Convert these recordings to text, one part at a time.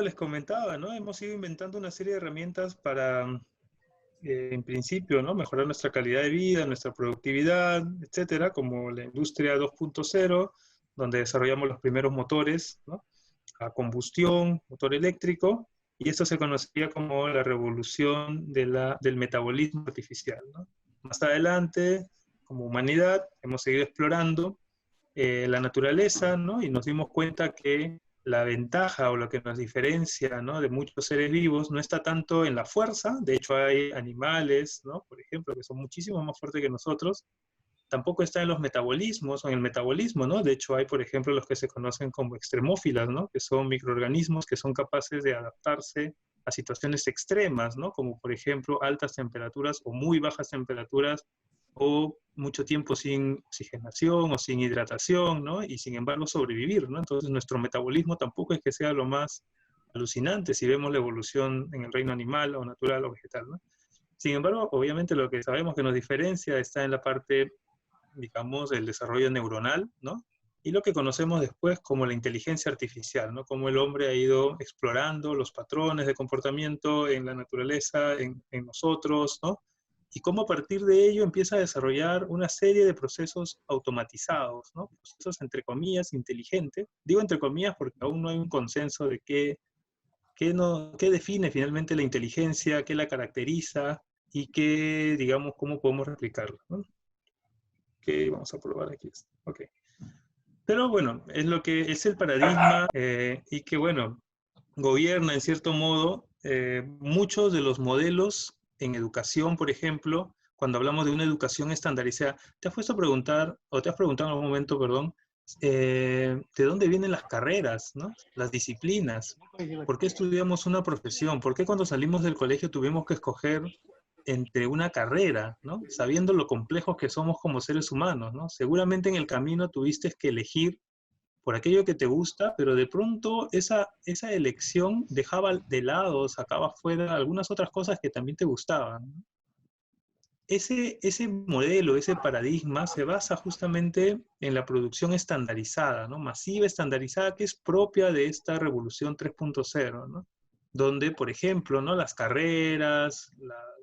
les comentaba, ¿no? Hemos ido inventando una serie de herramientas para, en principio, ¿no? Mejorar nuestra calidad de vida, nuestra productividad, etcétera, como la industria 2.0, donde desarrollamos los primeros motores, ¿no? A combustión, motor eléctrico, y esto se conocía como la revolución del metabolismo artificial, ¿no? Más adelante, como humanidad, hemos seguido explorando la naturaleza, ¿no? Y nos dimos cuenta que la ventaja o lo que nos diferencia, ¿no? De muchos seres vivos no está tanto en la fuerza. De hecho hay animales, ¿no? Por ejemplo, que son muchísimo más fuertes que nosotros. Tampoco está en los metabolismos o en el metabolismo, ¿no? De hecho hay, por ejemplo, los que se conocen como extremófilas, ¿no? Que son microorganismos que son capaces de adaptarse a situaciones extremas, ¿no? Como por ejemplo altas temperaturas o muy bajas temperaturas o mucho tiempo sin oxigenación o sin hidratación, ¿no? Y sin embargo sobrevivir, ¿no? Entonces nuestro metabolismo tampoco es que sea lo más alucinante si vemos la evolución en el reino animal o natural o vegetal, ¿no? Sin embargo, obviamente lo que sabemos que nos diferencia está en la parte, digamos, del desarrollo neuronal, ¿no? Y lo que conocemos después como la inteligencia artificial, ¿no? Cómo el hombre ha ido explorando los patrones de comportamiento en la naturaleza, en nosotros, ¿no? Y cómo a partir de ello empieza a desarrollar una serie de procesos automatizados, ¿no? Procesos entre comillas inteligentes. Digo entre comillas porque aún no hay un consenso de qué, no, qué define finalmente la inteligencia, qué la caracteriza y qué, digamos, cómo podemos replicarla, ¿no? Que vamos a probar aquí. Ok. Pero bueno, es lo que es el paradigma y que, bueno, gobierna en cierto modo muchos de los modelos en educación, por ejemplo, cuando hablamos de una educación estandarizada. ¿Te has puesto a preguntar, o te has preguntado en algún momento, perdón, de dónde vienen las carreras, ¿no? Las disciplinas? ¿Por qué estudiamos una profesión? ¿Por qué cuando salimos del colegio tuvimos que escoger entre una carrera, ¿no? Sabiendo lo complejos que somos como seres humanos, ¿no? Seguramente en el camino tuviste que elegir por aquello que te gusta, pero de pronto esa elección dejaba de lado, sacaba fuera algunas otras cosas que también te gustaban, ¿no? Ese modelo, ese paradigma se basa justamente en la producción estandarizada, ¿no? Masiva, estandarizada, que es propia de esta revolución 3.0, ¿no? Donde, por ejemplo, ¿no? Las carreras,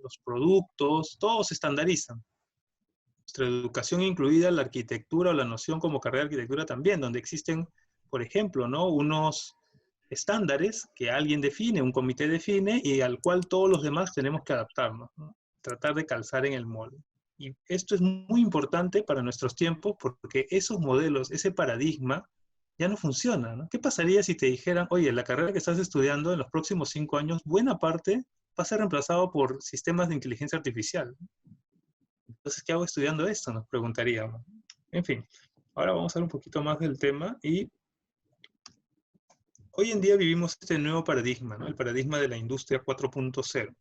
los productos, todos se estandarizan. Nuestra educación incluida la arquitectura o la noción como carrera de arquitectura también, donde existen, por ejemplo, ¿no? Unos estándares que alguien define, un comité define y al cual todos los demás tenemos que adaptarnos, ¿no? Tratar de calzar en el molde. Y esto es muy importante para nuestros tiempos porque esos modelos, ese paradigma, ya no funciona, ¿no? ¿Qué pasaría si te dijeran, oye, la carrera que estás estudiando en los próximos 5 años, buena parte va a ser reemplazado por sistemas de inteligencia artificial? Entonces, ¿qué hago estudiando esto? Nos preguntaríamos. En fin, ahora vamos a hablar un poquito más del tema y hoy en día vivimos este nuevo paradigma, ¿no? El paradigma de la industria 4.0,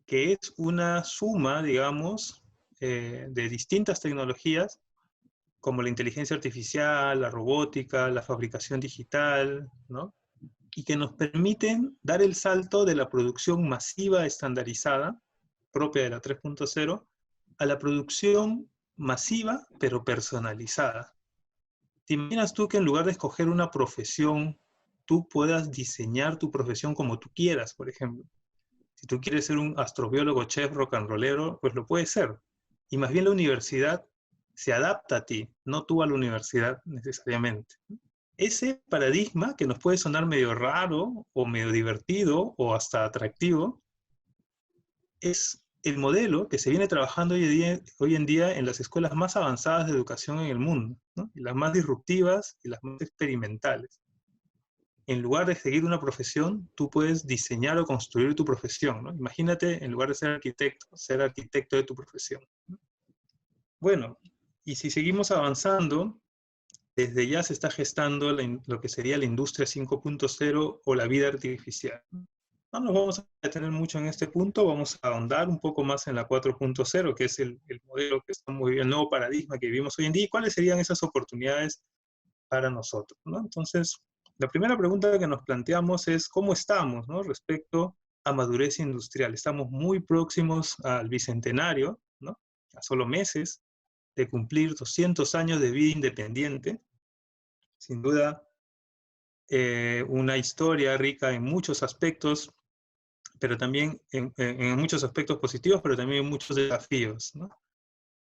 que es una suma, digamos, de distintas tecnologías como la inteligencia artificial, la robótica, la fabricación digital, ¿no? Y que nos permiten dar el salto de la producción masiva estandarizada, propia de la 3.0, a la producción masiva pero personalizada. ¿Te imaginas tú que en lugar de escoger una profesión, tú puedas diseñar tu profesión como tú quieras, por ejemplo? Si tú quieres ser un astrobiólogo, chef, rock and rollero, pues lo puedes ser. Y más bien la universidad se adapta a ti, no tú a la universidad necesariamente. Ese paradigma que nos puede sonar medio raro o medio divertido o hasta atractivo, es el modelo que se viene trabajando hoy en día en las escuelas más avanzadas de educación en el mundo, ¿no? Y las más disruptivas y las más experimentales. En lugar de seguir una profesión, tú puedes diseñar o construir tu profesión, ¿no? Imagínate, en lugar de ser arquitecto de tu profesión, ¿no? Bueno, y si seguimos avanzando, desde ya se está gestando lo que sería la industria 5.0 o la vida artificial. No nos vamos a detener mucho en este punto, vamos a ahondar un poco más en la 4.0, que es el modelo que estamos viviendo, el nuevo paradigma que vivimos hoy en día, y cuáles serían esas oportunidades para nosotros, ¿no? Entonces, la primera pregunta que nos planteamos es ¿cómo estamos, ¿no? Respecto a madurez industrial? Estamos muy próximos al bicentenario, ¿no? A solo meses de cumplir 200 años de vida independiente. Sin duda, una historia rica en muchos aspectos, pero también en muchos aspectos positivos, pero también en muchos desafíos, ¿no?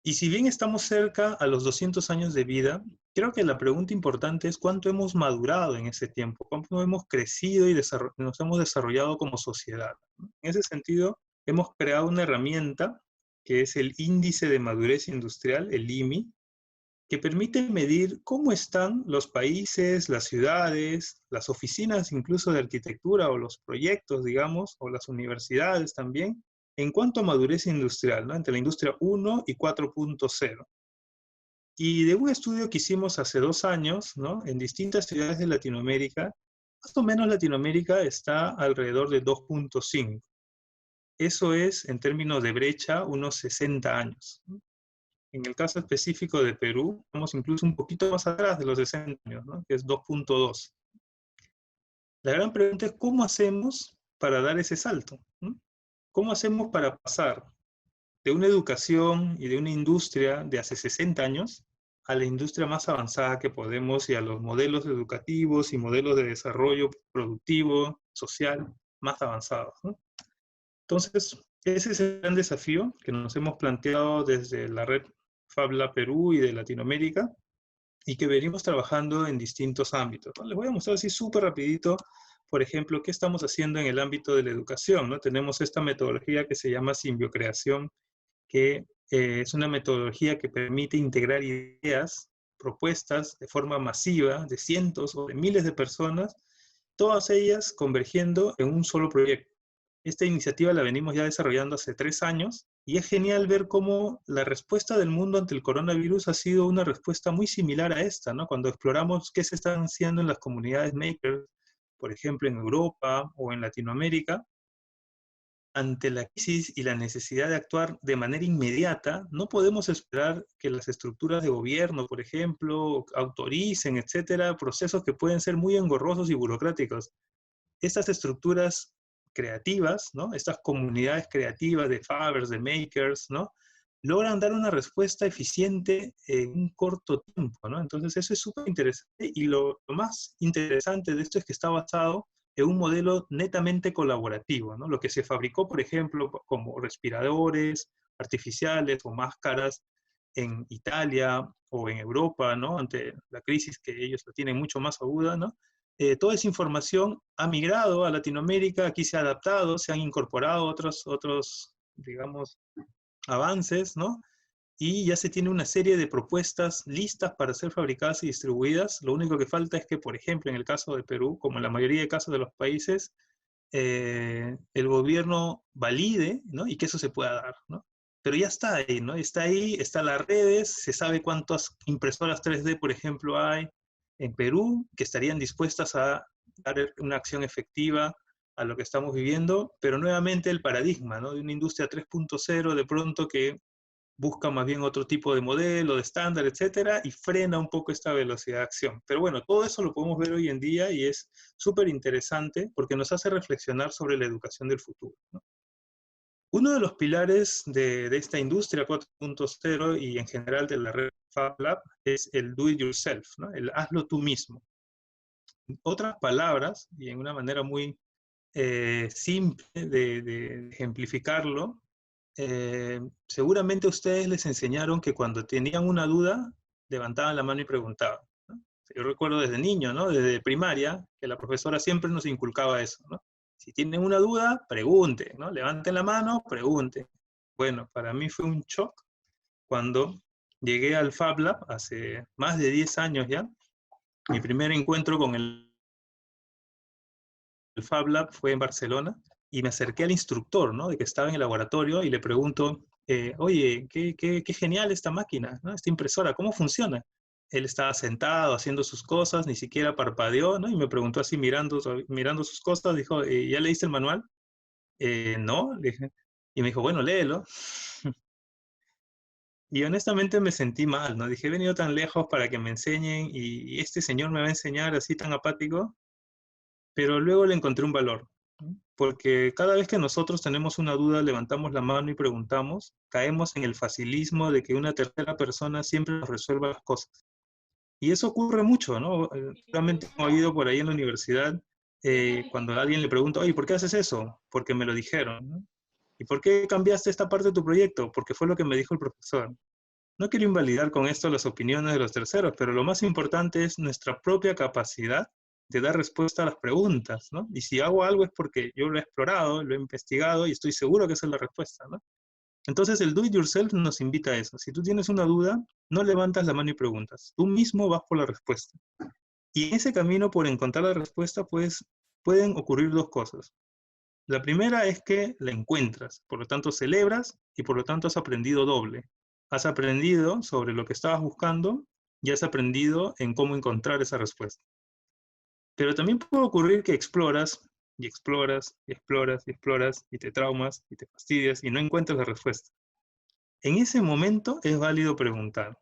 Y si bien estamos cerca a los 200 años de vida, creo que la pregunta importante es cuánto hemos madurado en ese tiempo, cuánto hemos crecido y nos hemos desarrollado como sociedad, ¿no? En ese sentido, hemos creado una herramienta que es el Índice de Madurez Industrial, el IMI, que permite medir cómo están los países, las ciudades, las oficinas incluso de arquitectura o los proyectos, digamos, o las universidades también, en cuanto a madurez industrial, ¿no? Entre la industria 1 y 4.0. Y de un estudio que hicimos hace 2 años, ¿no? En distintas ciudades de Latinoamérica, más o menos Latinoamérica está alrededor de 2.5. Eso es, en términos de brecha, unos 60 años, ¿no? En el caso específico de Perú, estamos incluso un poquito más atrás de los 60 años, ¿no? Que es 2.2. La gran pregunta es cómo hacemos para dar ese salto, ¿no? ¿Cómo hacemos para pasar de una educación y de una industria de hace 60 años a la industria más avanzada que podemos y a los modelos educativos y modelos de desarrollo productivo, social, más avanzados, ¿no? Entonces, ese es el gran desafío que nos hemos planteado desde la red FabLab Perú y de Latinoamérica, y que venimos trabajando en distintos ámbitos, ¿no? Les voy a mostrar así súper rapidito, por ejemplo, qué estamos haciendo en el ámbito de la educación, ¿no? Tenemos esta metodología que se llama simbiocreación, que es una metodología que permite integrar ideas, propuestas de forma masiva de cientos o de miles de personas, todas ellas convergiendo en un solo proyecto. Esta iniciativa la venimos ya desarrollando hace 3 años y es genial ver cómo la respuesta del mundo ante el coronavirus ha sido una respuesta muy similar a esta, ¿no? Cuando exploramos qué se están haciendo en las comunidades makers, por ejemplo, en Europa o en Latinoamérica, ante la crisis y la necesidad de actuar de manera inmediata, no podemos esperar que las estructuras de gobierno, por ejemplo, autoricen, etcétera, procesos que pueden ser muy engorrosos y burocráticos. Estas estructuras creativas, ¿no? Estas comunidades creativas de fabbers, de makers, ¿no? Logran dar una respuesta eficiente en un corto tiempo, ¿no? Entonces eso es súper interesante y lo más interesante de esto es que está basado en un modelo netamente colaborativo, ¿no? Lo que se fabricó, por ejemplo, como respiradores artificiales o máscaras en Italia o en Europa, ¿no? Ante la crisis que ellos la tienen mucho más aguda, ¿no? Toda esa información ha migrado a Latinoamérica, aquí se ha adaptado, se han incorporado otros, digamos, avances, ¿no? Y ya se tiene una serie de propuestas listas para ser fabricadas y distribuidas. Lo único que falta es que, por ejemplo, en el caso de Perú, como en la mayoría de casos de los países, el gobierno valide, ¿no? Y que eso se pueda dar, ¿no? Pero ya está ahí, ¿no? Está ahí, están las redes, se sabe cuántas impresoras 3D, por ejemplo, hay en Perú que estarían dispuestas a dar una acción efectiva a lo que estamos viviendo, pero nuevamente el paradigma, ¿no? De una industria 3.0 de pronto que busca más bien otro tipo de modelo, de estándar, etcétera, y frena un poco esta velocidad de acción. Pero bueno, todo eso lo podemos ver hoy en día y es súper interesante porque nos hace reflexionar sobre la educación del futuro, ¿no? Uno de los pilares de esta industria 4.0 y en general de la red FabLab es el do it yourself, ¿no? El hazlo tú mismo. En otras palabras, y en una manera muy simple de ejemplificarlo, seguramente ustedes les enseñaron que cuando tenían una duda, levantaban la mano y preguntaban, ¿no? Yo recuerdo desde niño, ¿no? Desde primaria, que la profesora siempre nos inculcaba eso, ¿no? Si tienen una duda, pregunten, ¿no? Levanten la mano, pregunten. Bueno, para mí fue un shock cuando llegué al Fab Lab hace más de 10 años ya. Mi primer encuentro con el Fab Lab fue en Barcelona y me acerqué al instructor, ¿no? De que estaba en el laboratorio y le pregunto, oye, qué genial esta máquina, ¿no? Esta impresora, ¿cómo funciona? Él estaba sentado haciendo sus cosas, ni siquiera parpadeó, ¿no? Y me preguntó así mirando sus cosas, dijo, ¿ya leíste el manual? No, le dije. Y me dijo, bueno, léelo. Y honestamente me sentí mal, ¿no? Dije, he venido tan lejos para que me enseñen y este señor me va a enseñar así tan apático, pero luego le encontré un valor, ¿no? Porque cada vez que nosotros tenemos una duda, levantamos la mano y preguntamos, caemos en el facilismo de que una tercera persona siempre nos resuelva las cosas. Y eso ocurre mucho, ¿no? Realmente he oído por ahí en la universidad, cuando alguien le pregunta, oye, ¿por qué haces eso? Porque me lo dijeron, ¿no? ¿Y por qué cambiaste esta parte de tu proyecto? Porque fue lo que me dijo el profesor. No quiero invalidar con esto las opiniones de los terceros, pero lo más importante es nuestra propia capacidad de dar respuesta a las preguntas, ¿no? Y si hago algo es porque yo lo he explorado, lo he investigado y estoy seguro que esa es la respuesta, ¿no? Entonces el do it yourself nos invita a eso. Si tú tienes una duda, no levantas la mano y preguntas. Tú mismo vas por la respuesta. Y en ese camino por encontrar la respuesta, pues pueden ocurrir dos cosas. La primera es que la encuentras, por lo tanto celebras y por lo tanto has aprendido doble. Has aprendido sobre lo que estabas buscando y has aprendido en cómo encontrar esa respuesta. Pero también puede ocurrir que exploras y exploras y exploras y exploras y te traumas y te fastidias y no encuentras la respuesta. En ese momento es válido preguntar,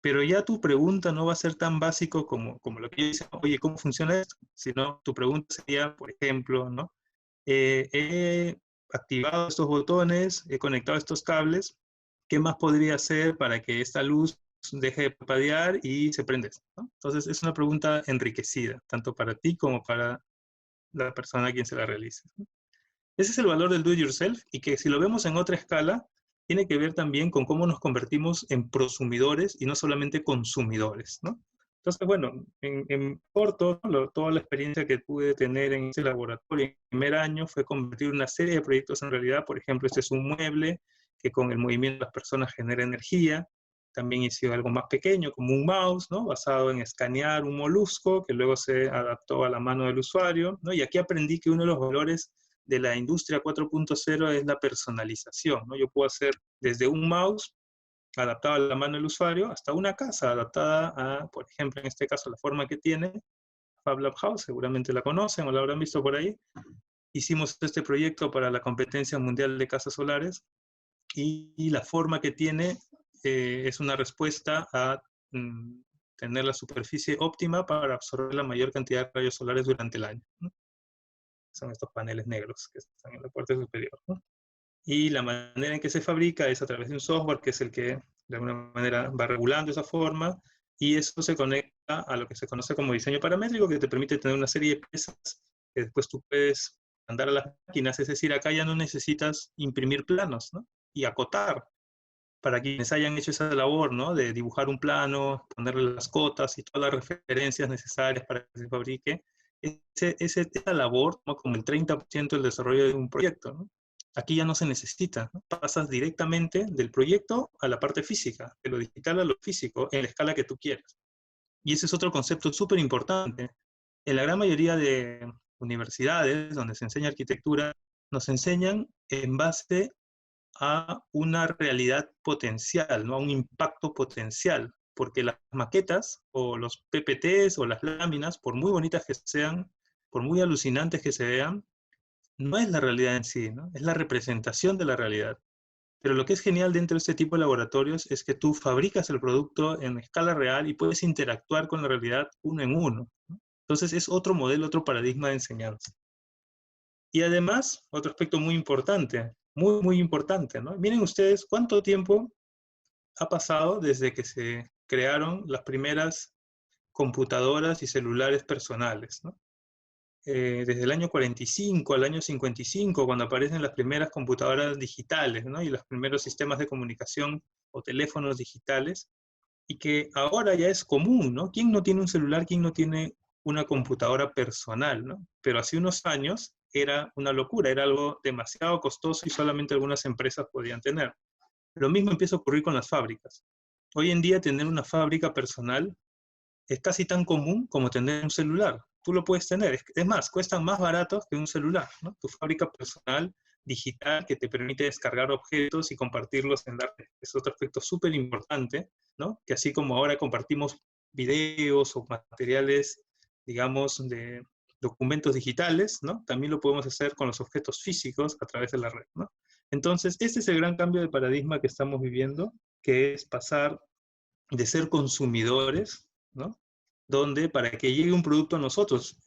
pero ya tu pregunta no va a ser tan básico como lo que yo dice, oye, ¿cómo funciona esto? Sino tu pregunta sería, por ejemplo, ¿no? He activado estos botones, he conectado estos cables, ¿qué más podría hacer para que esta luz deje de parpadear y se prende, ¿no? Entonces es una pregunta enriquecida, tanto para ti como para la persona a quien se la realice, ¿no? Ese es el valor del do it yourself y que si lo vemos en otra escala, tiene que ver también con cómo nos convertimos en prosumidores y no solamente consumidores, ¿no? Entonces, bueno, en corto, toda la experiencia que pude tener en ese laboratorio en el primer año fue convertir una serie de proyectos en realidad. Por ejemplo, este es un mueble que con el movimiento de las personas genera energía. También hice algo más pequeño, como un mouse, ¿no? Basado en escanear un molusco, que luego se adaptó a la mano del usuario, ¿no? Y aquí aprendí que uno de los valores de la industria 4.0 es la personalización, ¿no? Yo puedo hacer desde un mouse adaptado a la mano del usuario hasta una casa adaptada a, por ejemplo, en este caso, la forma que tiene FabLab House, seguramente la conocen o la habrán visto por ahí. Hicimos este proyecto para la competencia mundial de casas solares y la forma que tiene es una respuesta a tener la superficie óptima para absorber la mayor cantidad de rayos solares durante el año, ¿no? Son estos paneles negros que están en la parte superior, ¿no? Y la manera en que se fabrica es a través de un software que es el que de alguna manera va regulando esa forma y eso se conecta a lo que se conoce como diseño paramétrico, que te permite tener una serie de piezas que después tú puedes mandar a las máquinas. Es decir, acá ya no necesitas imprimir planos, ¿no? Y acotar. Para quienes hayan hecho esa labor, ¿no? De dibujar un plano, ponerle las cotas y todas las referencias necesarias para que se fabrique, esa labor toma como el 30% del desarrollo de un proyecto, ¿no? Aquí ya no se necesita, ¿no? Pasas directamente del proyecto a la parte física, de lo digital a lo físico, en la escala que tú quieras. Y ese es otro concepto súper importante. En la gran mayoría de universidades donde se enseña arquitectura, nos enseñan en base a una realidad potencial, ¿no? A un impacto potencial, porque las maquetas o los PPTs o las láminas, por muy bonitas que sean, por muy alucinantes que se vean, no es la realidad en sí, ¿no? Es la representación de la realidad. Pero lo que es genial dentro de este tipo de laboratorios es que tú fabricas el producto en escala real y puedes interactuar con la realidad uno en uno, ¿no? Entonces es otro modelo, otro paradigma de enseñanza. Y además, otro aspecto muy importante, muy importante, ¿no? Miren ustedes cuánto tiempo ha pasado desde que se crearon las primeras computadoras y celulares personales, ¿no? Desde el año 45 al año 55, cuando aparecen las primeras computadoras digitales, ¿no? Y los primeros sistemas de comunicación o teléfonos digitales, y que ahora ya es común, ¿no? ¿Quién no tiene un celular? ¿Quién no tiene una computadora personal, ¿no? Pero hace unos años era una locura, era algo demasiado costoso y solamente algunas empresas podían tener. Lo mismo empieza a ocurrir con las fábricas. Hoy en día tener una fábrica personal es casi tan común como tener un celular. Tú lo puedes tener. Es más, cuestan más baratos que un celular, ¿no? Tu fábrica personal digital que te permite descargar objetos y compartirlos en la red. Es otro aspecto súper importante, ¿no? Que así como ahora compartimos videos o materiales, digamos, de documentos digitales, ¿no? También lo podemos hacer con los objetos físicos a través de la red, ¿no? Entonces, este es el gran cambio de paradigma que estamos viviendo, que es pasar de ser consumidores, ¿no? Donde para que llegue un producto a nosotros,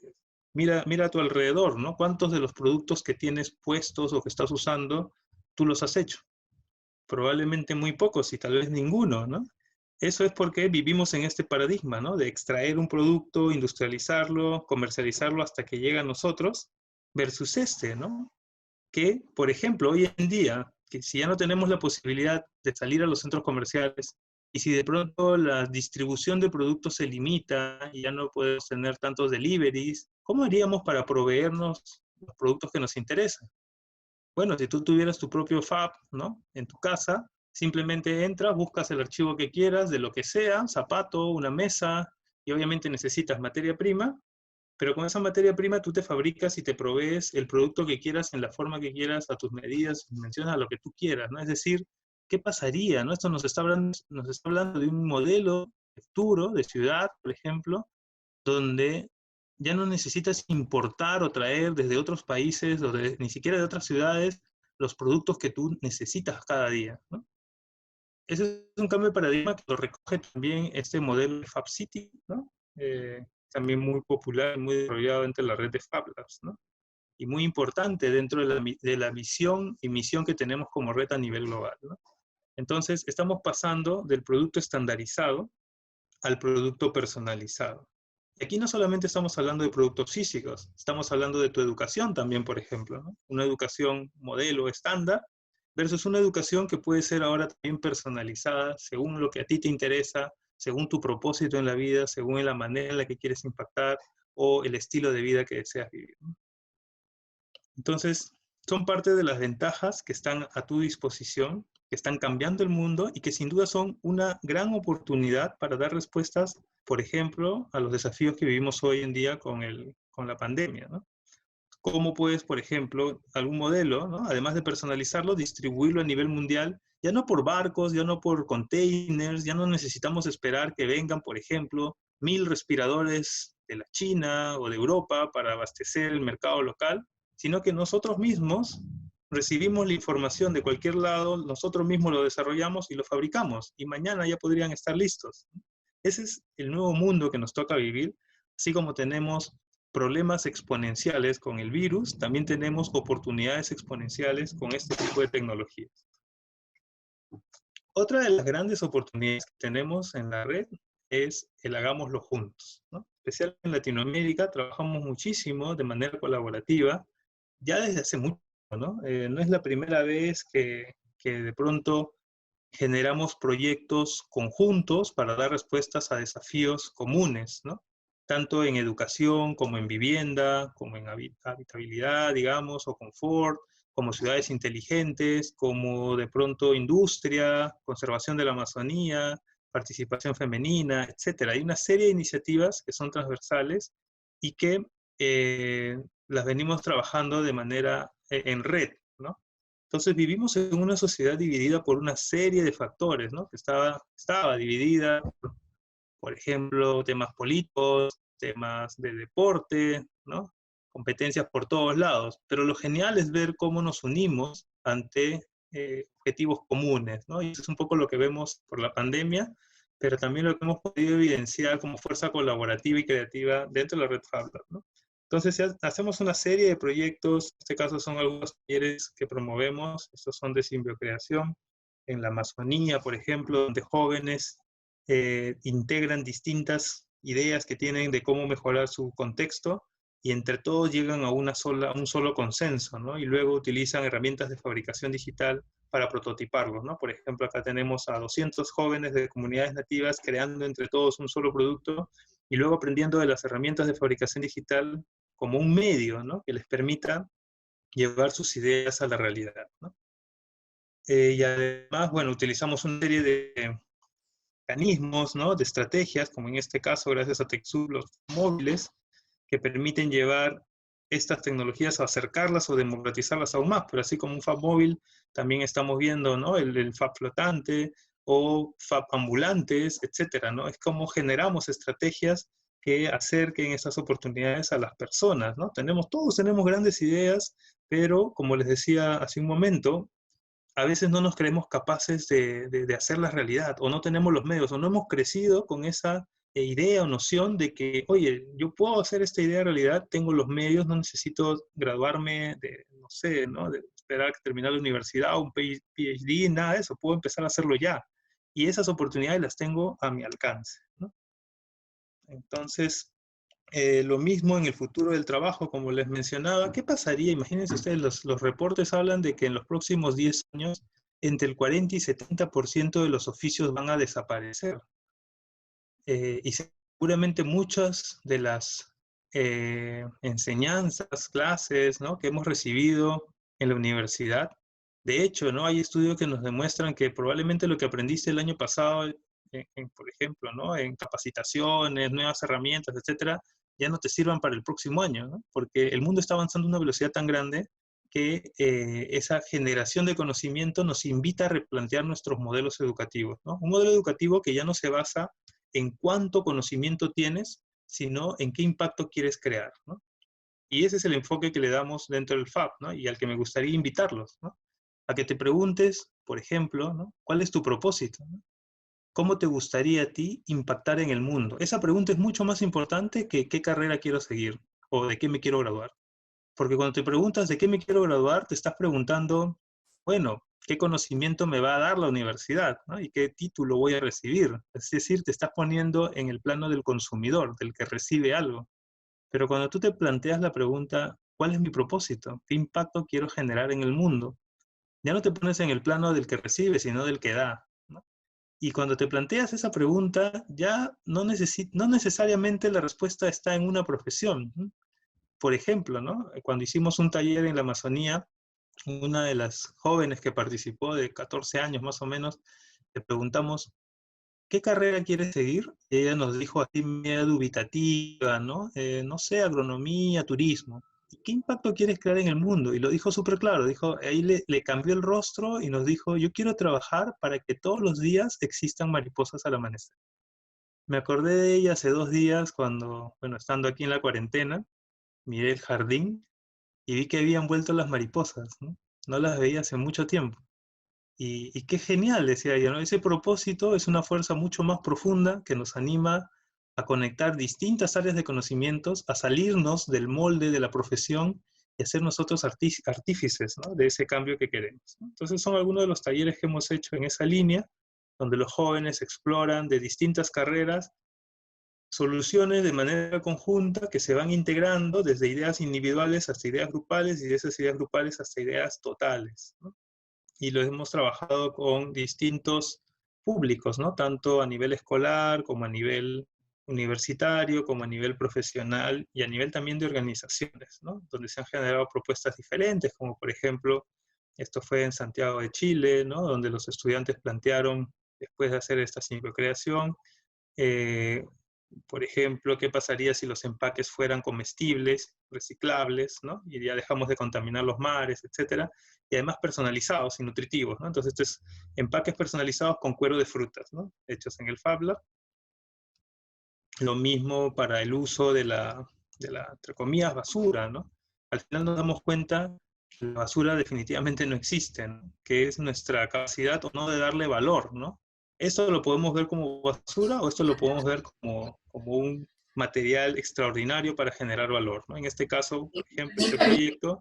mira a tu alrededor, ¿no? ¿Cuántos de los productos que tienes puestos o que estás usando, tú los has hecho? Probablemente muy pocos y tal vez ninguno, ¿no? Eso es porque vivimos en este paradigma, ¿no? De extraer un producto, industrializarlo, comercializarlo hasta que llega a nosotros, versus este, ¿no? Que, por ejemplo, hoy en día, que si ya no tenemos la posibilidad de salir a los centros comerciales y si de pronto la distribución de productos se limita y ya no podemos tener tantos deliveries, ¿cómo haríamos para proveernos los productos que nos interesan? Bueno, si tú tuvieras tu propio Fab, ¿no? En tu casa, simplemente entras, buscas el archivo que quieras, de lo que sea, zapato, una mesa, y obviamente necesitas materia prima, pero con esa materia prima tú te fabricas y te provees el producto que quieras en la forma que quieras, a tus medidas, dimensiones, a lo que tú quieras, ¿no? Es decir, ¿qué pasaría, no? Esto nos está hablando de un modelo futuro de ciudad, por ejemplo, donde ya no necesitas importar o traer desde otros países o ni siquiera de otras ciudades los productos que tú necesitas cada día, ¿no? Ese es un cambio de paradigma que lo recoge también este modelo de Fab City, ¿no? También muy popular, muy desarrollado entre la red de Fab Labs, ¿no? Y muy importante dentro de la visión y misión que tenemos como red a nivel global, ¿no? Entonces, estamos pasando del producto estandarizado al producto personalizado. Y aquí no solamente estamos hablando de productos físicos, estamos hablando de tu educación también, por ejemplo, ¿no? Una educación modelo estándar versus una educación que puede ser ahora también personalizada según lo que a ti te interesa, según tu propósito en la vida, según la manera en la que quieres impactar o el estilo de vida que deseas vivir, ¿no? Entonces, son parte de las ventajas que están a tu disposición, que están cambiando el mundo y que sin duda son una gran oportunidad para dar respuestas, por ejemplo, a los desafíos que vivimos hoy en día con la pandemia, ¿no? ¿Cómo puedes, por ejemplo, algún modelo, ¿no? Además de personalizarlo, distribuirlo a nivel mundial, ya no por barcos, ya no por containers, ya no necesitamos esperar que vengan, por ejemplo, 1000 respiradores de la China o de Europa para abastecer el mercado local, sino que nosotros mismos recibimos la información de cualquier lado, nosotros mismos lo desarrollamos y lo fabricamos, y mañana ya podrían estar listos. Ese es el nuevo mundo que nos toca vivir, así como tenemos problemas exponenciales con el virus, también tenemos oportunidades exponenciales con este tipo de tecnologías. Otra de las grandes oportunidades que tenemos en la red es el hagámoslo juntos, ¿no? Especialmente en Latinoamérica trabajamos muchísimo de manera colaborativa, ya desde hace mucho, ¿no? No es la primera vez que de pronto generamos proyectos conjuntos para dar respuestas a desafíos comunes, ¿no? Tanto en educación como en vivienda, como en habitabilidad, digamos, o confort, como ciudades inteligentes, como de pronto industria, conservación de la Amazonía, participación femenina, etcétera. Hay una serie de iniciativas que son transversales y que las venimos trabajando de manera en red, ¿no? Entonces vivimos en una sociedad dividida por una serie de factores, ¿no? Que estaba dividida, por ejemplo, temas políticos, temas de deporte, ¿no? Competencias por todos lados. Pero lo genial es ver cómo nos unimos ante objetivos comunes, ¿no? Y eso es un poco lo que vemos por la pandemia, pero también lo que hemos podido evidenciar como fuerza colaborativa y creativa dentro de la red FabLab, ¿no? Entonces, hacemos una serie de proyectos, en este caso son algunos talleres que promovemos, estos son de simbiocreación, en la Amazonía, por ejemplo, donde jóvenes integran distintas ideas que tienen de cómo mejorar su contexto y entre todos llegan a un solo consenso, ¿no? Y luego utilizan herramientas de fabricación digital para prototiparlos, ¿no? Por ejemplo, acá tenemos a 200 jóvenes de comunidades nativas creando entre todos un solo producto y luego aprendiendo de las herramientas de fabricación digital como un medio, ¿no? Que les permita llevar sus ideas a la realidad, ¿no? Y además, bueno, utilizamos una serie de mecanismos, ¿no? De estrategias, como en este caso, gracias a TechSoup, los móviles, que permiten llevar estas tecnologías a acercarlas o democratizarlas aún más. Pero así como un Fab móvil, también estamos viendo, ¿no? El Fab flotante o Fab ambulantes, etcétera, ¿no? Es como generamos estrategias que acerquen esas oportunidades a las personas, ¿no? Todos tenemos grandes ideas, pero como les decía hace un momento, a veces no nos creemos capaces de hacerla realidad, o no tenemos los medios, o no hemos crecido con esa idea o noción de que, oye, yo puedo hacer esta idea realidad, tengo los medios, no necesito graduarme de, no sé, ¿no? De esperar a terminar la universidad o un PhD, nada de eso, puedo empezar a hacerlo ya. y esas oportunidades las tengo a mi alcance, ¿no? Entonces, lo mismo en el futuro del trabajo, como les mencionaba. ¿Qué pasaría? Imagínense ustedes, los reportes hablan de que en los próximos 10 años, entre el 40 y 70% de los oficios van a desaparecer. Y seguramente muchas de las enseñanzas, clases, ¿no?, que hemos recibido en la universidad, de hecho, ¿no?, hay estudios que nos demuestran que probablemente lo que aprendiste el año pasado, por ejemplo, ¿no?, en capacitaciones, nuevas herramientas, etcétera, ya no te sirvan para el próximo año, ¿no? Porque el mundo está avanzando a una velocidad tan grande que esa generación de conocimiento nos invita a replantear nuestros modelos educativos, ¿no? Un modelo educativo que ya no se basa en cuánto conocimiento tienes, sino en qué impacto quieres crear, ¿no? Y ese es el enfoque que le damos dentro del FAB, ¿no? Y al que me gustaría invitarlos, ¿no? A que te preguntes, por ejemplo, ¿no?, ¿cuál es tu propósito?, ¿no? ¿Cómo te gustaría a ti impactar en el mundo? Esa pregunta es mucho más importante que qué carrera quiero seguir o de qué me quiero graduar. Porque cuando te preguntas de qué me quiero graduar, te estás preguntando, bueno, ¿qué conocimiento me va a dar la universidad?, ¿no? ¿Y qué título voy a recibir? Es decir, te estás poniendo en el plano del consumidor, del que recibe algo. Pero cuando tú te planteas la pregunta, ¿cuál es mi propósito? ¿Qué impacto quiero generar en el mundo? Ya no te pones en el plano del que recibe, sino del que da, ¿no? Y cuando te planteas esa pregunta, ya no necesariamente la respuesta está en una profesión, ¿no? Por ejemplo, ¿no?, cuando hicimos un taller en la Amazonía, una de las jóvenes que participó, de 14 años más o menos, le preguntamos, ¿qué carrera quieres seguir? Y ella nos dijo así media dubitativa, ¿no? No sé, agronomía, turismo. ¿Y qué impacto quieres crear en el mundo? Y lo dijo súper claro, dijo, ahí le cambió el rostro y nos dijo, yo quiero trabajar para que todos los días existan mariposas al amanecer. Me acordé de ella hace 2 días cuando, bueno, estando aquí en la cuarentena, miré el jardín y vi que habían vuelto las mariposas, ¿no? No las veía hace mucho tiempo. Y qué genial, decía ella, ¿no? Ese propósito es una fuerza mucho más profunda que nos anima a conectar distintas áreas de conocimientos, a salirnos del molde de la profesión y a ser nosotros artífices, ¿no?, de ese cambio que queremos, ¿no? Entonces son algunos de los talleres que hemos hecho en esa línea, donde los jóvenes exploran de distintas carreras soluciones de manera conjunta que se van integrando desde ideas individuales hasta ideas grupales y de esas ideas grupales hasta ideas totales, ¿no? Y lo hemos trabajado con distintos públicos, ¿no? Tanto a nivel escolar como a nivel universitario, como a nivel profesional y a nivel también de organizaciones, ¿no?, donde se han generado propuestas diferentes, como por ejemplo, esto fue en Santiago de Chile, ¿no?, donde los estudiantes plantearon, después de hacer esta simulcreación, eh, por ejemplo, ¿qué pasaría si los empaques fueran comestibles, reciclables, ¿no? Y ya dejamos de contaminar los mares, etcétera, y además personalizados y nutritivos, ¿no? Entonces, estos empaques personalizados con cuero de frutas, ¿no?, hechos en el Fab Lab. Lo mismo para el uso de la, entre comillas, basura, ¿no? Al final nos damos cuenta que la basura definitivamente no existe, ¿no?, que es nuestra capacidad o no de darle valor, ¿no? ¿Esto lo podemos ver como basura o esto lo podemos ver como un material extraordinario para generar valor, ¿no? En este caso, por ejemplo, este proyecto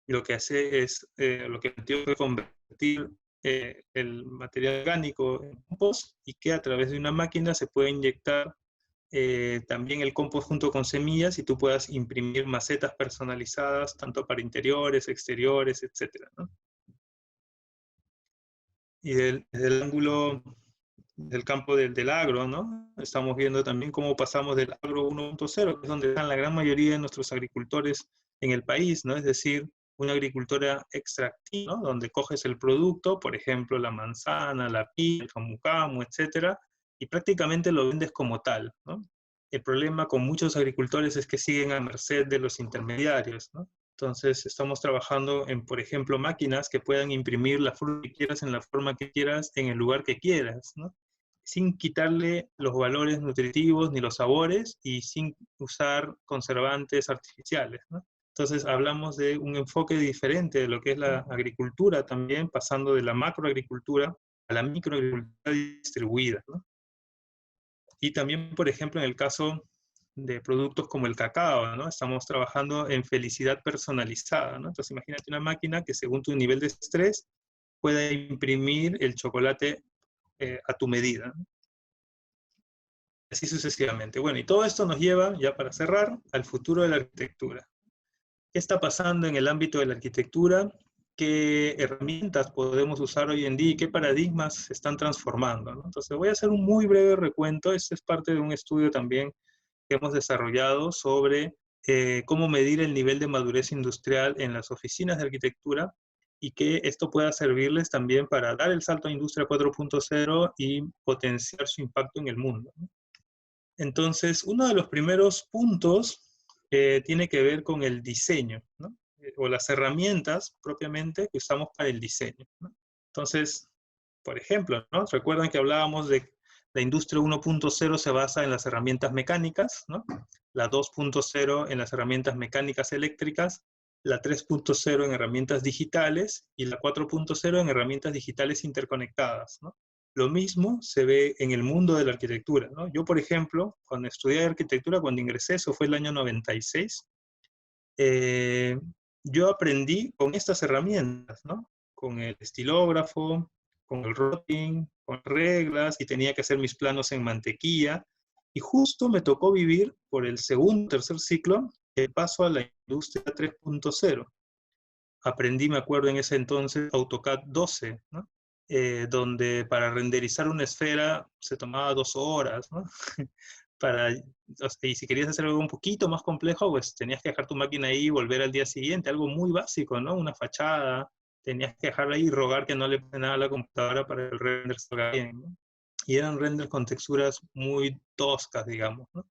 lo que hace es, lo que planteó fue convertir el material orgánico en compost y que a través de una máquina se puede inyectar también el compost junto con semillas y tú puedas imprimir macetas personalizadas tanto para interiores, exteriores, etcétera, ¿no? Y desde el ángulo del campo del agro, ¿no?, estamos viendo también cómo pasamos del agro 1.0, que es donde están la gran mayoría de nuestros agricultores en el país, ¿no? Es decir, una agricultura extractiva, ¿no?, donde coges el producto, por ejemplo, la manzana, la piña, el camu camu, etcétera, y prácticamente lo vendes como tal, ¿no? El problema con muchos agricultores es que siguen a merced de los intermediarios, ¿no? Entonces, estamos trabajando en, por ejemplo, máquinas que puedan imprimir la fruta que quieras en la forma que quieras, en el lugar que quieras, ¿no?, sin quitarle los valores nutritivos ni los sabores y sin usar conservantes artificiales, ¿no? Entonces, hablamos de un enfoque diferente de lo que es la agricultura también, pasando de la macroagricultura a la microagricultura distribuida, ¿no? Y también, por ejemplo, en el caso de productos como el cacao, ¿no?, estamos trabajando en felicidad personalizada, ¿no? Entonces, imagínate una máquina que según tu nivel de estrés pueda imprimir el chocolate a tu medida, ¿no? Así sucesivamente. Bueno, y todo esto nos lleva, ya para cerrar, al futuro de la arquitectura. ¿Qué está pasando en el ámbito de la arquitectura? ¿Qué herramientas podemos usar hoy en día y qué paradigmas se están transformando, ¿no? Entonces voy a hacer un muy breve recuento. Este es parte de un estudio también que hemos desarrollado sobre cómo medir el nivel de madurez industrial en las oficinas de arquitectura y que esto pueda servirles también para dar el salto a Industria 4.0 y potenciar su impacto en el mundo, ¿no? Entonces, uno de los primeros puntos tiene que ver con el diseño, ¿no? O las herramientas propiamente que usamos para el diseño, ¿no? Entonces, por ejemplo, ¿no? Recuerdan que hablábamos de la industria 1.0 se basa en las herramientas mecánicas, ¿no? La 2.0 en las herramientas mecánicas eléctricas, la 3.0 en herramientas digitales y la 4.0 en herramientas digitales interconectadas, ¿no? Lo mismo se ve en el mundo de la arquitectura, ¿no? Yo, por ejemplo, cuando estudié arquitectura, cuando ingresé, eso fue el año 96, yo aprendí con estas herramientas, ¿no? Con el estilógrafo, con el routing, con reglas, y tenía que hacer mis planos en mantequilla. Y justo me tocó vivir por el segundo, tercer ciclo, el paso a la industria 3.0. Aprendí, me acuerdo en ese entonces, AutoCAD 12, ¿no? Donde para renderizar una esfera se tomaba 2 horas, ¿no? Para, y si querías hacer algo un poquito más complejo, pues tenías que dejar tu máquina ahí y volver al día siguiente, algo muy básico, ¿no? Una fachada, tenías que dejarla ahí y rogar que no le pase nada a la computadora para que el render salga bien, ¿no? Y eran renders con texturas muy toscas, digamos, ¿no?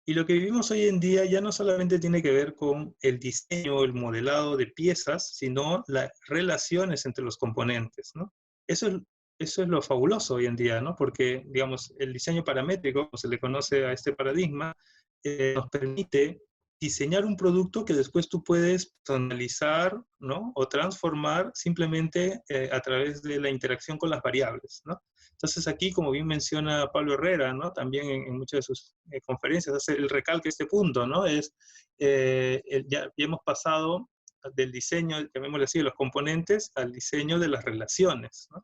Y lo que vivimos hoy en día ya no solamente tiene que ver con el diseño, el modelado de piezas, sino las relaciones entre los componentes, ¿no? Eso es, eso es lo fabuloso hoy en día, ¿no? Porque, digamos, el diseño paramétrico, como se le conoce a este paradigma, nos permite diseñar un producto que después tú puedes personalizar, ¿no? O transformar simplemente a través de la interacción con las variables, ¿no? Entonces aquí, como bien menciona Pablo Herrera, ¿no? También en muchas de sus conferencias hace el recalque este punto, ¿no? Es, ya hemos pasado del diseño, llamémosle así, de los componentes al diseño de las relaciones, ¿no?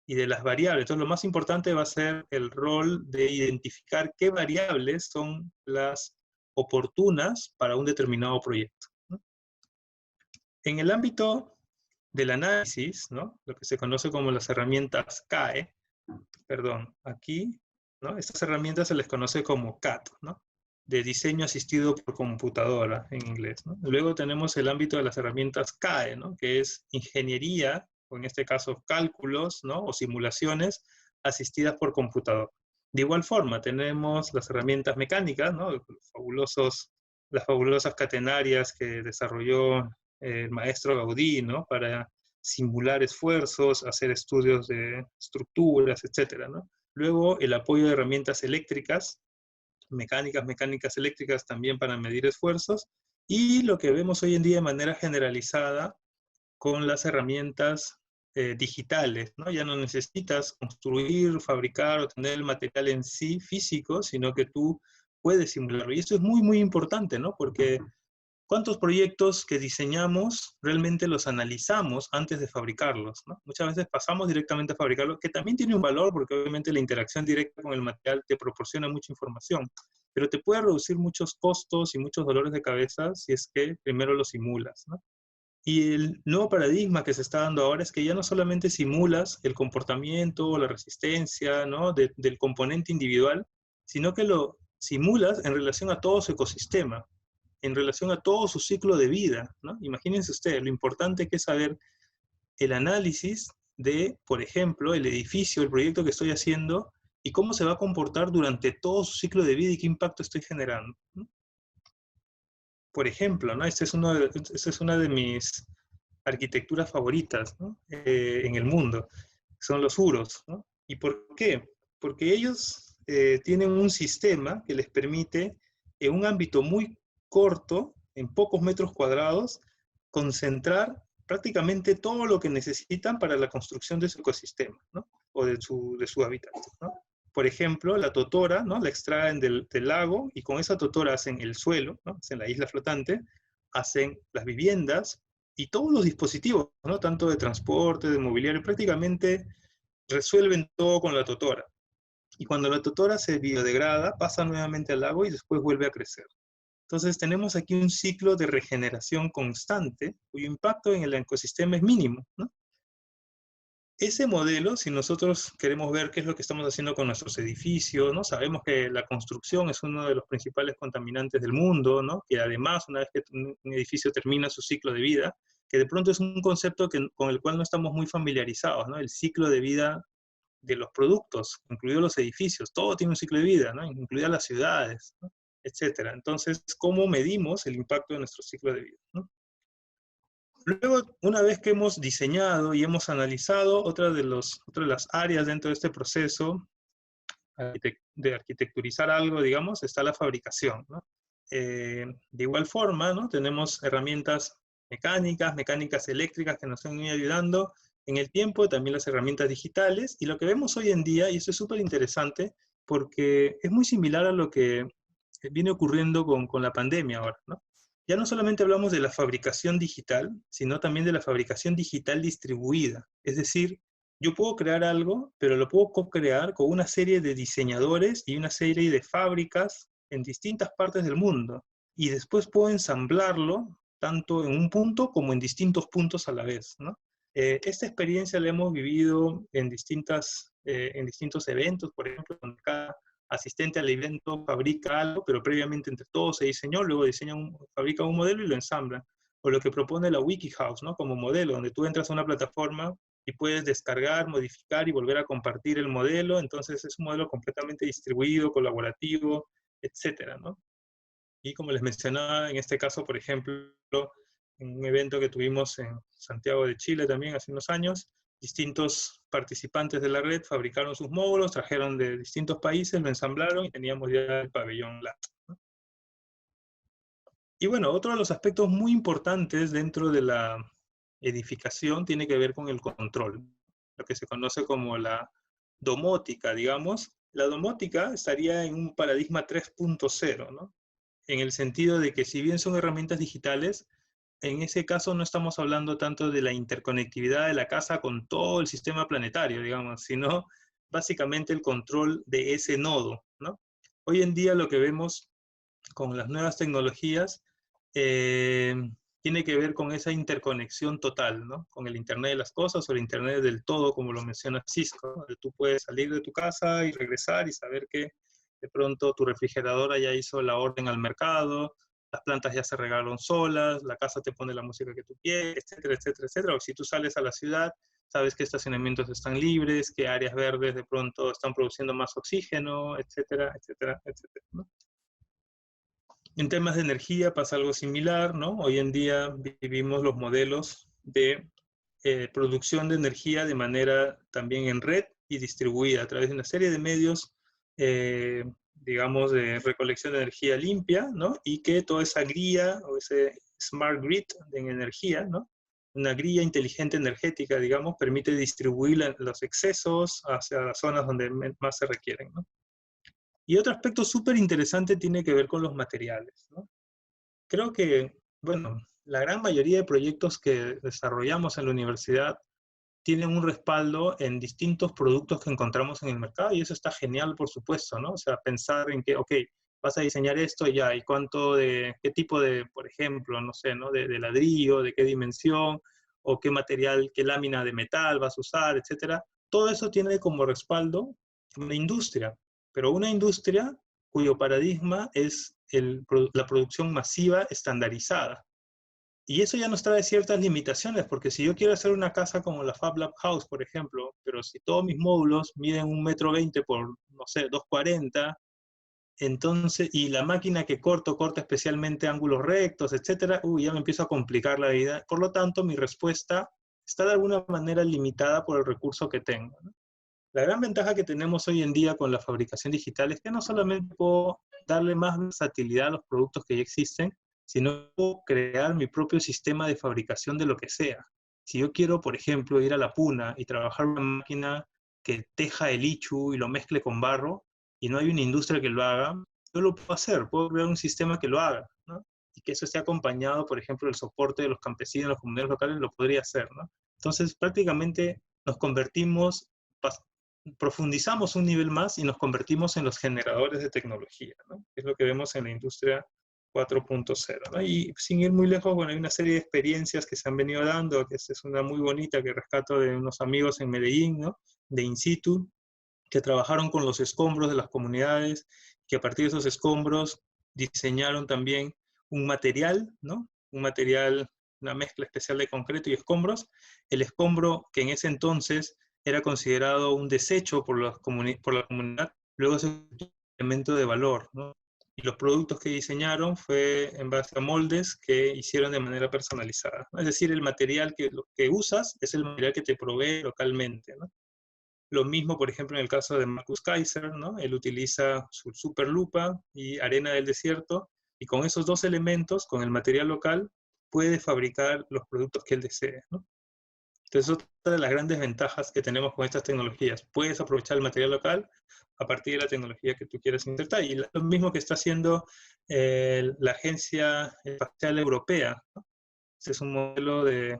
Y de las variables. Entonces lo más importante va a ser el rol de identificar qué variables son las oportunas para un determinado proyecto, ¿no? En el ámbito del análisis, ¿no? Lo que se conoce como las herramientas CAE, perdón, aquí, ¿no? Estas herramientas se les conoce como CAD, ¿no? De diseño asistido por computadora en inglés, ¿no? Luego tenemos el ámbito de las herramientas CAE, ¿no? Que es ingeniería, o en este caso cálculos, ¿no? O simulaciones asistidas por computador. De igual forma, tenemos las herramientas mecánicas, ¿no? Las fabulosas catenarias que desarrolló el maestro Gaudí, ¿no? Para simular esfuerzos, hacer estudios de estructuras, etcétera, ¿no? Luego, el apoyo de herramientas eléctricas, mecánicas eléctricas también para medir esfuerzos, y lo que vemos hoy en día de manera generalizada con las herramientas digitales, ¿no? Ya no necesitas construir, fabricar o tener el material en sí físico, sino que tú puedes simularlo. Y esto es muy, muy importante, ¿no? Porque ¿cuántos proyectos que diseñamos realmente los analizamos antes de fabricarlos, ¿no? Muchas veces pasamos directamente a fabricarlos, que también tiene un valor porque obviamente la interacción directa con el material te proporciona mucha información, pero te puede reducir muchos costos y muchos dolores de cabeza si es que primero lo simulas, ¿no? Y el nuevo paradigma que se está dando ahora es que ya no solamente simulas el comportamiento o la resistencia, ¿no? del componente individual, sino que lo simulas en relación a todo su ecosistema, en relación a todo su ciclo de vida, ¿no? Imagínense ustedes lo importante que es saber el análisis de, por ejemplo, el edificio, el proyecto que estoy haciendo y cómo se va a comportar durante todo su ciclo de vida y qué impacto estoy generando, ¿no? Por ejemplo, ¿no? Esta es una de mis arquitecturas favoritas, ¿no? En el mundo. Son los UROS, ¿no? ¿Y por qué? Porque ellos tienen un sistema que les permite, en un ámbito muy corto, en pocos metros cuadrados, concentrar prácticamente todo lo que necesitan para la construcción de su ecosistema, ¿no? O de su hábitat, ¿no? Por ejemplo, la totora, ¿no? La extraen del lago y con esa totora hacen el suelo, ¿no? Hacen la isla flotante, hacen las viviendas y todos los dispositivos, ¿no? Tanto de transporte, de mobiliario, prácticamente resuelven todo con la totora. Y cuando la totora se biodegrada, pasa nuevamente al lago y después vuelve a crecer. Entonces tenemos aquí un ciclo de regeneración constante, cuyo impacto en el ecosistema es mínimo, ¿no? Ese modelo, si nosotros queremos ver qué es lo que estamos haciendo con nuestros edificios, ¿no? Sabemos que la construcción es uno de los principales contaminantes del mundo, ¿no? Que además, una vez que un edificio termina su ciclo de vida, que de pronto es un concepto con el cual no estamos muy familiarizados, ¿no? El ciclo de vida de los productos, incluidos los edificios, todo tiene un ciclo de vida, ¿no? Incluidas las ciudades, ¿no? Etcétera. Entonces, ¿cómo medimos el impacto de nuestro ciclo de vida, ¿no? Luego, una vez que hemos diseñado y hemos analizado otra de las áreas dentro de este proceso de arquitecturizar algo, digamos, está la fabricación, ¿no? De igual forma, ¿no? Tenemos herramientas mecánicas eléctricas que nos han ido ayudando en el tiempo, también las herramientas digitales, y lo que vemos hoy en día, y esto es súper interesante, porque es muy similar a lo que viene ocurriendo con la pandemia ahora, ¿no? Ya no solamente hablamos de la fabricación digital, sino también de la fabricación digital distribuida. Es decir, yo puedo crear algo, pero lo puedo co-crear con una serie de diseñadores y una serie de fábricas en distintas partes del mundo. Y después puedo ensamblarlo tanto en un punto como en distintos puntos a la vez, ¿no? Esta experiencia la hemos vivido en distintos eventos, por ejemplo, donde cada asistente al evento fabrica algo, pero previamente entre todos se diseñó, luego fabrica un modelo y lo ensamblan. O lo que propone la WikiHouse, ¿no? Como modelo, donde tú entras a una plataforma y puedes descargar, modificar y volver a compartir el modelo. Entonces es un modelo completamente distribuido, colaborativo, etcétera, ¿no? Y como les mencionaba, en este caso, por ejemplo, en un evento que tuvimos en Santiago de Chile también hace unos años, distintos participantes de la red fabricaron sus módulos, trajeron de distintos países, lo ensamblaron y teníamos ya el pabellón LAT, ¿no? Y bueno, otro de los aspectos muy importantes dentro de la edificación tiene que ver con el control, lo que se conoce como la domótica, digamos. La domótica estaría en un paradigma 3.0, ¿no? En el sentido de que si bien son herramientas digitales, en ese caso no estamos hablando tanto de la interconectividad de la casa con todo el sistema planetario, digamos, sino básicamente el control de ese nodo, ¿no? Hoy en día lo que vemos con las nuevas tecnologías eh, tiene que ver con esa interconexión total, ¿no? Con el Internet de las cosas o el Internet del todo, como lo menciona Cisco, ¿no? Tú puedes salir de tu casa y regresar y saber que de pronto tu refrigeradora ya hizo la orden al mercado, las plantas ya se regaron solas, la casa te pone la música que tú quieres, etcétera, etcétera, etcétera. O si tú sales a la ciudad, sabes qué estacionamientos están libres, qué áreas verdes de pronto están produciendo más oxígeno, etcétera, etcétera, etcétera, ¿no? En temas de energía pasa algo similar, ¿no? Hoy en día vivimos los modelos de producción de energía de manera también en red y distribuida a través de una serie de medios, digamos, de recolección de energía limpia, ¿no? Y que toda esa guía o ese smart grid en energía, ¿no? Una grilla inteligente energética, digamos, permite distribuir los excesos hacia las zonas donde más se requieren, ¿no? Y otro aspecto súper interesante tiene que ver con los materiales, ¿no? Creo que, bueno, la gran mayoría de proyectos que desarrollamos en la universidad tienen un respaldo en distintos productos que encontramos en el mercado y eso está genial, por supuesto, ¿no? O sea, pensar en que, ok, vas a diseñar esto ya, y qué tipo de, por ejemplo, no sé, ¿no? De ladrillo, de qué dimensión, o qué material, qué lámina de metal vas a usar, etcétera. Todo eso tiene como respaldo una industria, pero una industria cuyo paradigma es la producción masiva estandarizada. Y eso ya nos trae ciertas limitaciones, porque si yo quiero hacer una casa como la Fab Lab House, por ejemplo, pero si todos mis módulos miden 1,20 m por, no sé, 2,40, entonces, y la máquina que corta especialmente ángulos rectos, etcétera, ya me empiezo a complicar la vida. Por lo tanto, mi respuesta está de alguna manera limitada por el recurso que tengo, ¿no? La gran ventaja que tenemos hoy en día con la fabricación digital es que no solamente puedo darle más versatilidad a los productos que ya existen, sino puedo crear mi propio sistema de fabricación de lo que sea. Si yo quiero, por ejemplo, ir a la puna y trabajar una máquina que teja el ichu y lo mezcle con barro, y no hay una industria que lo haga, yo lo puedo hacer, puedo crear un sistema que lo haga, ¿no? Y que eso esté acompañado, por ejemplo, del soporte de los campesinos, los comunidades locales, lo podría hacer, ¿no? Entonces, prácticamente nos convertimos profundizamos un nivel más y nos convertimos en los generadores de tecnología, ¿no? Es lo que vemos en la industria 4.0, ¿no? Y sin ir muy lejos, bueno, hay una serie de experiencias que se han venido dando, que esta es una muy bonita que rescato de unos amigos en Medellín, ¿no? De In situ, que trabajaron con los escombros de las comunidades, que a partir de esos escombros diseñaron también un material, ¿no? Un material, una mezcla especial de concreto y escombros. El escombro, que en ese entonces era considerado un desecho por la comunidad, luego se convirtió en un elemento de valor, ¿no? Y los productos que diseñaron fue en base a moldes que hicieron de manera personalizada, ¿no? Es decir, el material que usas es el material que te provee localmente, ¿no? Lo mismo, por ejemplo, en el caso de Marcus Kaiser, ¿no? Él utiliza su superlupa y arena del desierto, y con esos dos elementos, con el material local, puede fabricar los productos que él desee, ¿no? Entonces, otra de las grandes ventajas que tenemos con estas tecnologías, puedes aprovechar el material local a partir de la tecnología que tú quieras insertar. Y lo mismo que está haciendo la Agencia Espacial Europea, ¿no? Este es un modelo de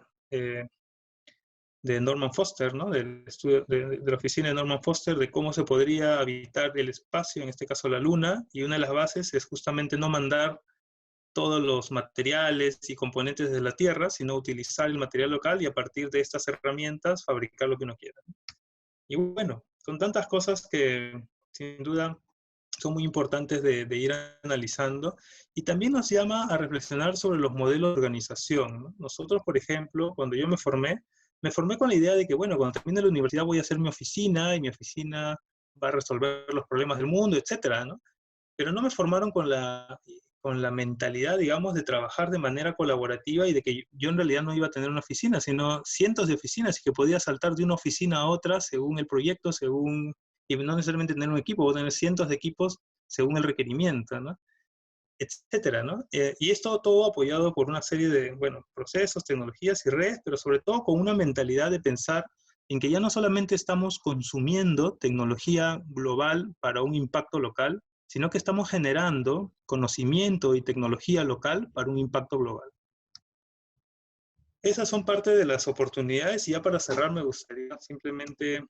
Norman Foster, ¿no? Del estudio de la oficina de Norman Foster, de cómo se podría habitar el espacio, en este caso la Luna, y una de las bases es justamente no mandar todos los materiales y componentes de la Tierra, sino utilizar el material local y a partir de estas herramientas fabricar lo que uno quiera. Y bueno, son tantas cosas que sin duda son muy importantes de ir analizando, y también nos llama a reflexionar sobre los modelos de organización, ¿no? Nosotros, por ejemplo, cuando yo me formé con la idea de que, bueno, cuando termine la universidad voy a hacer mi oficina, y mi oficina va a resolver los problemas del mundo, etcétera, ¿no? Pero no me formaron con la mentalidad, digamos, de trabajar de manera colaborativa y de que yo en realidad no iba a tener una oficina, sino cientos de oficinas, y que podía saltar de una oficina a otra según el proyecto, y no necesariamente tener un equipo, voy a tener cientos de equipos según el requerimiento, ¿no? Etcétera, ¿no? Y esto todo apoyado por una serie de, bueno, procesos, tecnologías y redes, pero sobre todo con una mentalidad de pensar en que ya no solamente estamos consumiendo tecnología global para un impacto local, sino que estamos generando conocimiento y tecnología local para un impacto global. Esas son parte de las oportunidades, y ya para cerrar me gustaría simplemente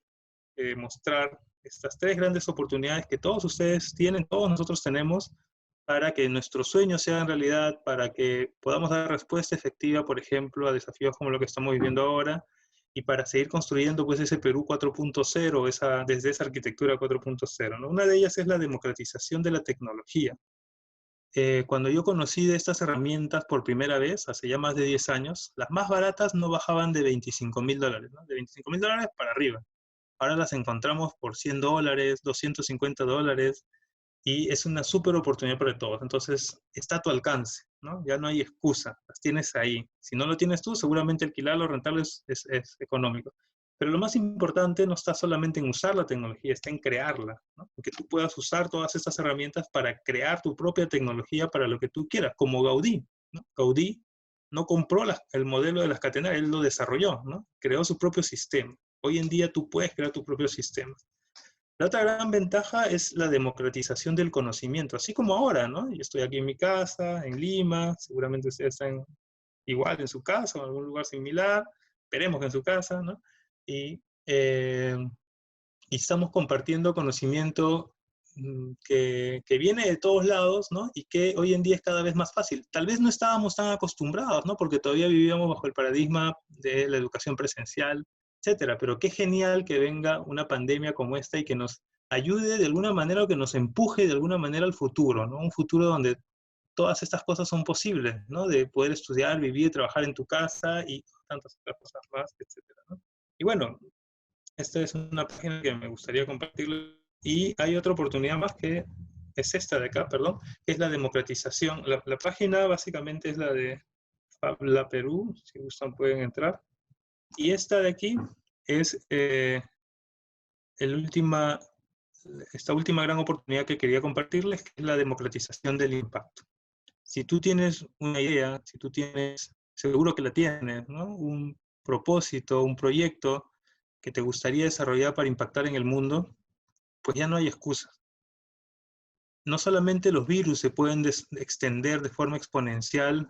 mostrar estas tres grandes oportunidades que todos ustedes tienen, todos nosotros tenemos, para que nuestros sueños sean realidad, para que podamos dar respuesta efectiva, por ejemplo, a desafíos como lo que estamos viviendo ahora, y para seguir construyendo pues ese Perú 4.0, desde esa arquitectura 4.0, ¿no? Una de ellas es la democratización de la tecnología. Cuando yo conocí de estas herramientas por primera vez, hace ya más de 10 años, las más baratas no bajaban de $25.000, ¿no? De $25.000 para arriba. Ahora las encontramos por $100, $250, y es una súper oportunidad para todos. Entonces, está a tu alcance, ¿no? Ya no hay excusa, las tienes ahí. Si no lo tienes tú, seguramente alquilarlo, rentarlo es económico. Pero lo más importante no está solamente en usar la tecnología, está en crearla, ¿no? En que tú puedas usar todas estas herramientas para crear tu propia tecnología para lo que tú quieras, como Gaudí, ¿no? Gaudí no compró el modelo de las catenaries, él lo desarrolló, ¿no? Creó su propio sistema. Hoy en día tú puedes crear tu propio sistema. La otra gran ventaja es la democratización del conocimiento, así como ahora, ¿no? Yo estoy aquí en mi casa, en Lima, seguramente ustedes están igual en su casa o en algún lugar similar, esperemos que en su casa, ¿no? Y, eh, y estamos compartiendo conocimiento que viene de todos lados, ¿no? Y que hoy en día es cada vez más fácil. Tal vez no estábamos tan acostumbrados, ¿no? Porque todavía vivíamos bajo el paradigma de la educación presencial, etcétera. Pero qué genial que venga una pandemia como esta y que nos ayude de alguna manera, o que nos empuje de alguna manera al futuro, ¿no? Un futuro donde todas estas cosas son posibles, ¿no? De poder estudiar, vivir, trabajar en tu casa y tantas otras cosas más, etcétera, ¿no? Y bueno, esta es una página que me gustaría compartir. Y hay otra oportunidad más, que es esta de acá, perdón, que es la democratización. La página básicamente es la de Fabla Perú, si gustan pueden entrar. Y esta de aquí es esta última gran oportunidad que quería compartirles, que es la democratización del impacto. Si tú tienes una idea, si tú tienes, seguro que la tienes, ¿no? Un propósito, un proyecto que te gustaría desarrollar para impactar en el mundo, pues ya no hay excusa. No solamente los virus se pueden extender de forma exponencial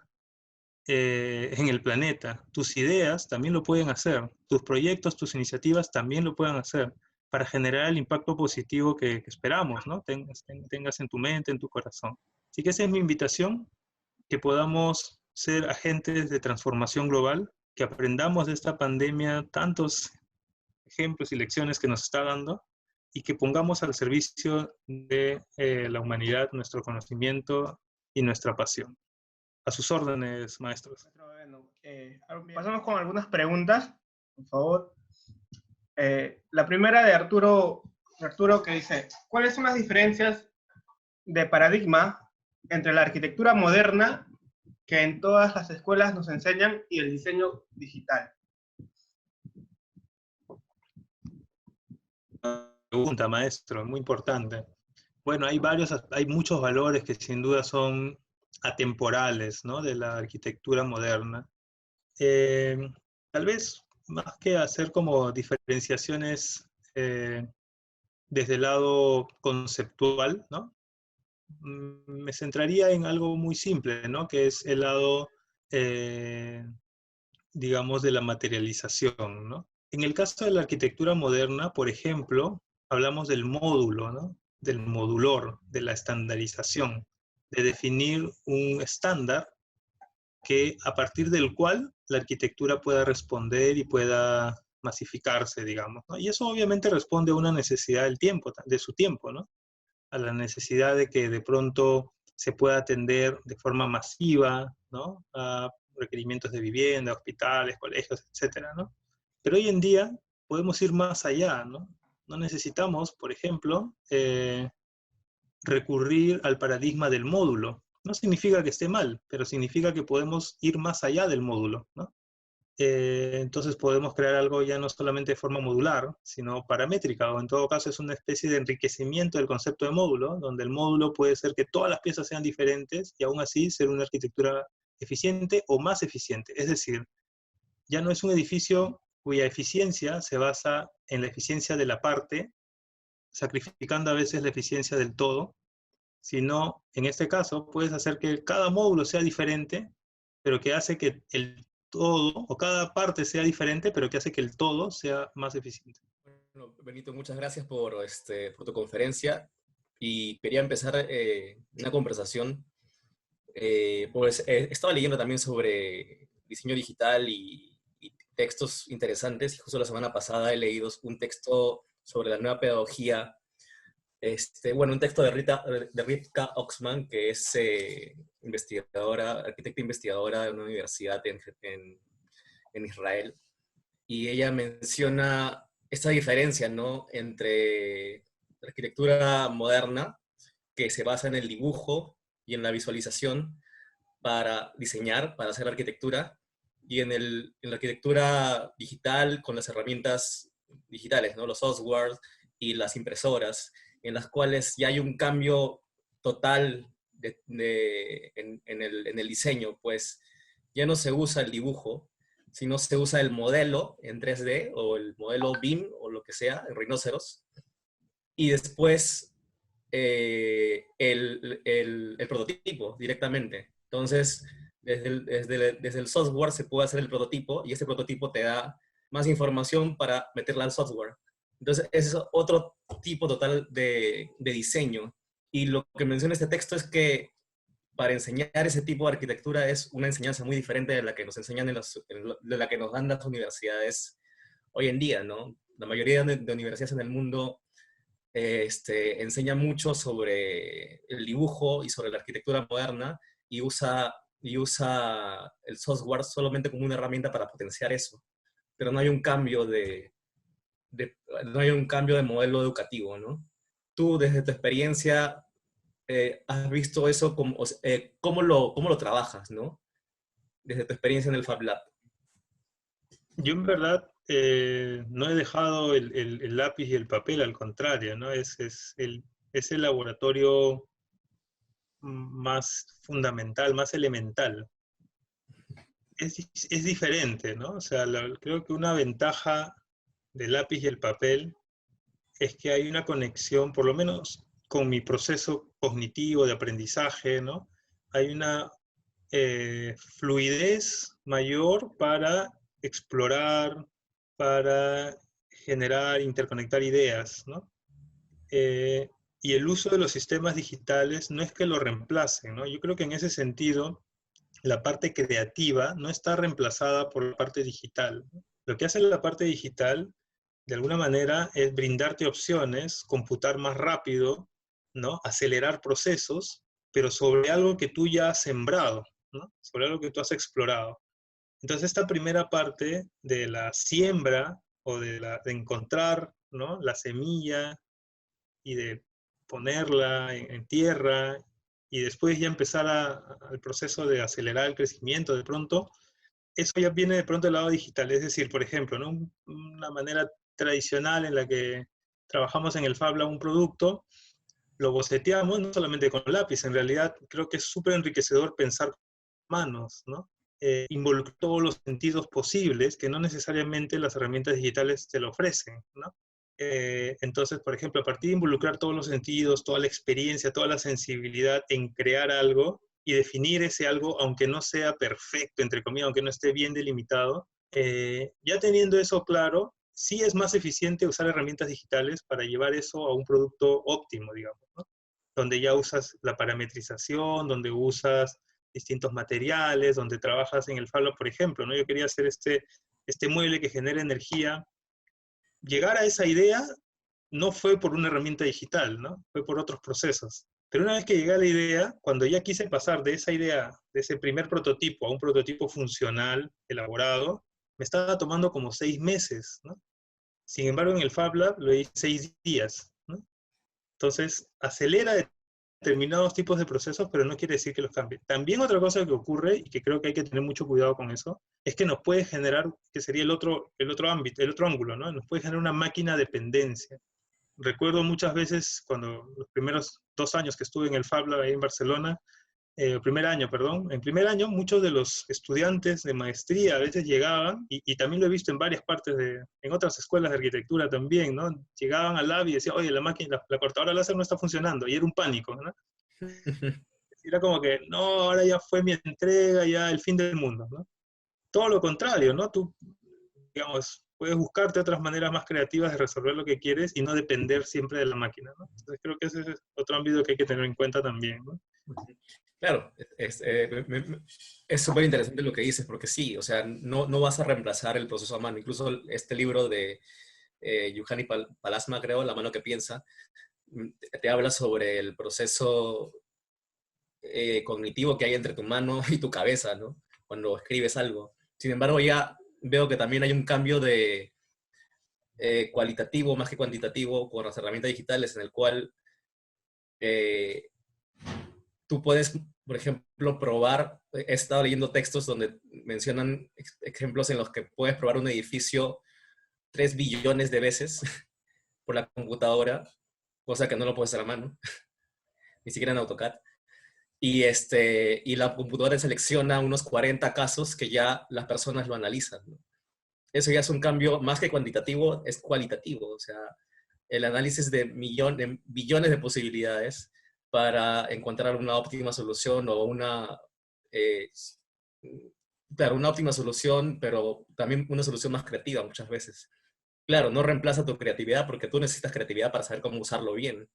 en el planeta, tus ideas también lo pueden hacer, tus proyectos, tus iniciativas también lo pueden hacer. para generar el impacto positivo que esperamos, ¿no? Tengas en tu mente, en tu corazón. Así que esa es mi invitación, que podamos ser agentes de transformación global, que aprendamos de esta pandemia tantos ejemplos y lecciones que nos está dando, y que pongamos al servicio de la humanidad nuestro conocimiento y nuestra pasión. A sus órdenes, maestros. Bueno, pasamos con algunas preguntas, por favor. La primera de Arturo, que dice, ¿cuáles son las diferencias de paradigma entre la arquitectura moderna que en todas las escuelas nos enseñan y el diseño digital? Pregunta, maestro, muy importante. Bueno, hay muchos valores que sin duda son atemporales, ¿no? De la arquitectura moderna. Tal vez más que hacer como diferenciaciones desde el lado conceptual, ¿no? Me centraría en algo muy simple, ¿no? Que es el lado, digamos, de la materialización, ¿no? En el caso de la arquitectura moderna, por ejemplo, hablamos del módulo, ¿no? Del modulor, de la estandarización, de definir un estándar que a partir del cual la arquitectura pueda responder y pueda masificarse, digamos, ¿no? Y eso obviamente responde a una necesidad del tiempo, de su tiempo, ¿no? A la necesidad de que de pronto se pueda atender de forma masiva, ¿no? A requerimientos de vivienda, hospitales, colegios, etcétera, ¿no? Pero hoy en día podemos ir más allá, ¿no? No necesitamos, por ejemplo, recurrir al paradigma del módulo. No significa que esté mal, pero significa que podemos ir más allá del módulo, ¿no? Entonces podemos crear algo ya no solamente de forma modular, sino paramétrica, o en todo caso es una especie de enriquecimiento del concepto de módulo, donde el módulo puede ser que todas las piezas sean diferentes y aún así ser una arquitectura eficiente o más eficiente. Es decir, ya no es un edificio cuya eficiencia se basa en la eficiencia de la parte, sacrificando a veces la eficiencia del todo, sino en este caso puedes hacer que cada módulo sea diferente, pero que hace que el todo, o cada parte sea diferente, pero que hace que el todo sea más eficiente. Bueno, Benito, muchas gracias por tu conferencia, y quería empezar una conversación. Estaba leyendo también sobre diseño digital y textos interesantes, y justo la semana pasada he leído un texto sobre la nueva pedagogía. Bueno, un texto de Rivka Oxman, que es arquitecta investigadora de una universidad en Israel, y ella menciona esta diferencia, ¿no? Entre la arquitectura moderna, que se basa en el dibujo y en la visualización para diseñar, para hacer arquitectura, y en la arquitectura digital con las herramientas digitales, ¿no? Los softwares y las impresoras, en las cuales ya hay un cambio total en el diseño, pues ya no se usa el dibujo, sino se usa el modelo en 3D o el modelo BIM o lo que sea, el rinoceros, y después el prototipo directamente. Entonces, desde el software se puede hacer el prototipo, y ese prototipo te da más información para meterla al software. Entonces, ese es otro tipo total de diseño. Y lo que menciona este texto es que para enseñar ese tipo de arquitectura es una enseñanza muy diferente de la que nos enseñan de la que nos dan las universidades hoy en día, ¿no? La mayoría de universidades en el mundo enseña mucho sobre el dibujo y sobre la arquitectura moderna, y usa el software solamente como una herramienta para potenciar eso. Pero no hay un cambio no hay un cambio de modelo educativo, ¿no? Tú, desde tu experiencia, has visto eso, ¿cómo lo trabajas, ¿no? Desde tu experiencia en el Fab Lab. Yo en verdad no he dejado el lápiz y el papel, al contrario, ¿no? Es el laboratorio más fundamental, más elemental. Es diferente, ¿no? O sea, creo que una ventaja del lápiz y el papel es que hay una conexión, por lo menos con mi proceso cognitivo de aprendizaje, ¿no? Hay una fluidez mayor para explorar, para generar, interconectar ideas, ¿no? Y el uso de los sistemas digitales no es que lo reemplacen, ¿no? Yo creo que en ese sentido, la parte creativa no está reemplazada por la parte digital, ¿no? Lo que hace la parte digital, de alguna manera, es brindarte opciones, computar más rápido, ¿no? Acelerar procesos, pero sobre algo que tú ya has sembrado, ¿no? Sobre algo que tú has explorado. Entonces, esta primera parte de la siembra o de encontrar, ¿no? La semilla y de ponerla en tierra y después ya empezar al proceso de acelerar el crecimiento de pronto, eso ya viene de pronto del lado digital. Es decir, por ejemplo, ¿no? Una manera tradicional en la que trabajamos en el Fab Lab un producto, lo boceteamos no solamente con lápiz, en realidad creo que es súper enriquecedor pensar con manos, ¿no? Involucrar todos los sentidos posibles que no necesariamente las herramientas digitales te lo ofrecen, ¿no? Entonces, por ejemplo, a partir de involucrar todos los sentidos, toda la experiencia, toda la sensibilidad en crear algo y definir ese algo, aunque no sea perfecto, entre comillas, aunque no esté bien delimitado, ya teniendo eso claro, sí es más eficiente usar herramientas digitales para llevar eso a un producto óptimo, digamos, ¿no? Donde ya usas la parametrización, donde usas distintos materiales, donde trabajas en el Fab, por ejemplo, ¿no? Yo quería hacer este mueble que genera energía. Llegar a esa idea no fue por una herramienta digital, ¿no? Fue por otros procesos. Pero una vez que llegué a la idea, cuando ya quise pasar de esa idea, de ese primer prototipo a un prototipo funcional, elaborado, me estaba tomando como 6 meses, ¿no? Sin embargo, en el Fab Lab lo hice 6 días, ¿no? Entonces, acelera determinados tipos de procesos, pero no quiere decir que los cambie. También otra cosa que ocurre, y que creo que hay que tener mucho cuidado con eso, es que nos puede generar, que sería el otro ámbito, el otro ángulo, ¿no? Nos puede generar una máquina de dependencia. Recuerdo muchas veces cuando los primeros 2 años que estuve en el Fab Lab ahí en Barcelona, primer año, perdón, en primer año muchos de los estudiantes de maestría a veces llegaban, y también lo he visto en varias partes, en otras escuelas de arquitectura también, ¿no? Llegaban al lab y decían, oye, la máquina, la cortadora láser no está funcionando, y era un pánico, ¿no? Era como que, no, ahora ya fue mi entrega, ya el fin del mundo, ¿no? Todo lo contrario, ¿no? Tú, digamos, puedes buscarte otras maneras más creativas de resolver lo que quieres y no depender siempre de la máquina, ¿no? Entonces creo que ese es otro ámbito que hay que tener en cuenta también, ¿no? Claro, es súper interesante lo que dices, porque sí, o sea, no vas a reemplazar el proceso a mano. Incluso este libro de Juhani Palasma, creo, La mano que piensa, te habla sobre el proceso cognitivo que hay entre tu mano y tu cabeza, ¿no? Cuando escribes algo. Sin embargo, ya veo que también hay un cambio de cualitativo más que cuantitativo con las herramientas digitales, en el cual eh, tú puedes, por ejemplo, probar. He estado leyendo textos donde mencionan ejemplos en los que puedes probar un edificio 3 billones de veces por la computadora, cosa que no lo puedes hacer a mano, ni siquiera en AutoCAD. Y la computadora selecciona unos 40 casos que ya las personas lo analizan, ¿no? Eso ya es un cambio más que cuantitativo, es cualitativo. O sea, el análisis de billones de posibilidades para encontrar una óptima solución o eh, claro, una óptima solución, pero también una solución más creativa muchas veces. Claro, no reemplaza tu creatividad porque tú necesitas creatividad para saber cómo usarlo bien,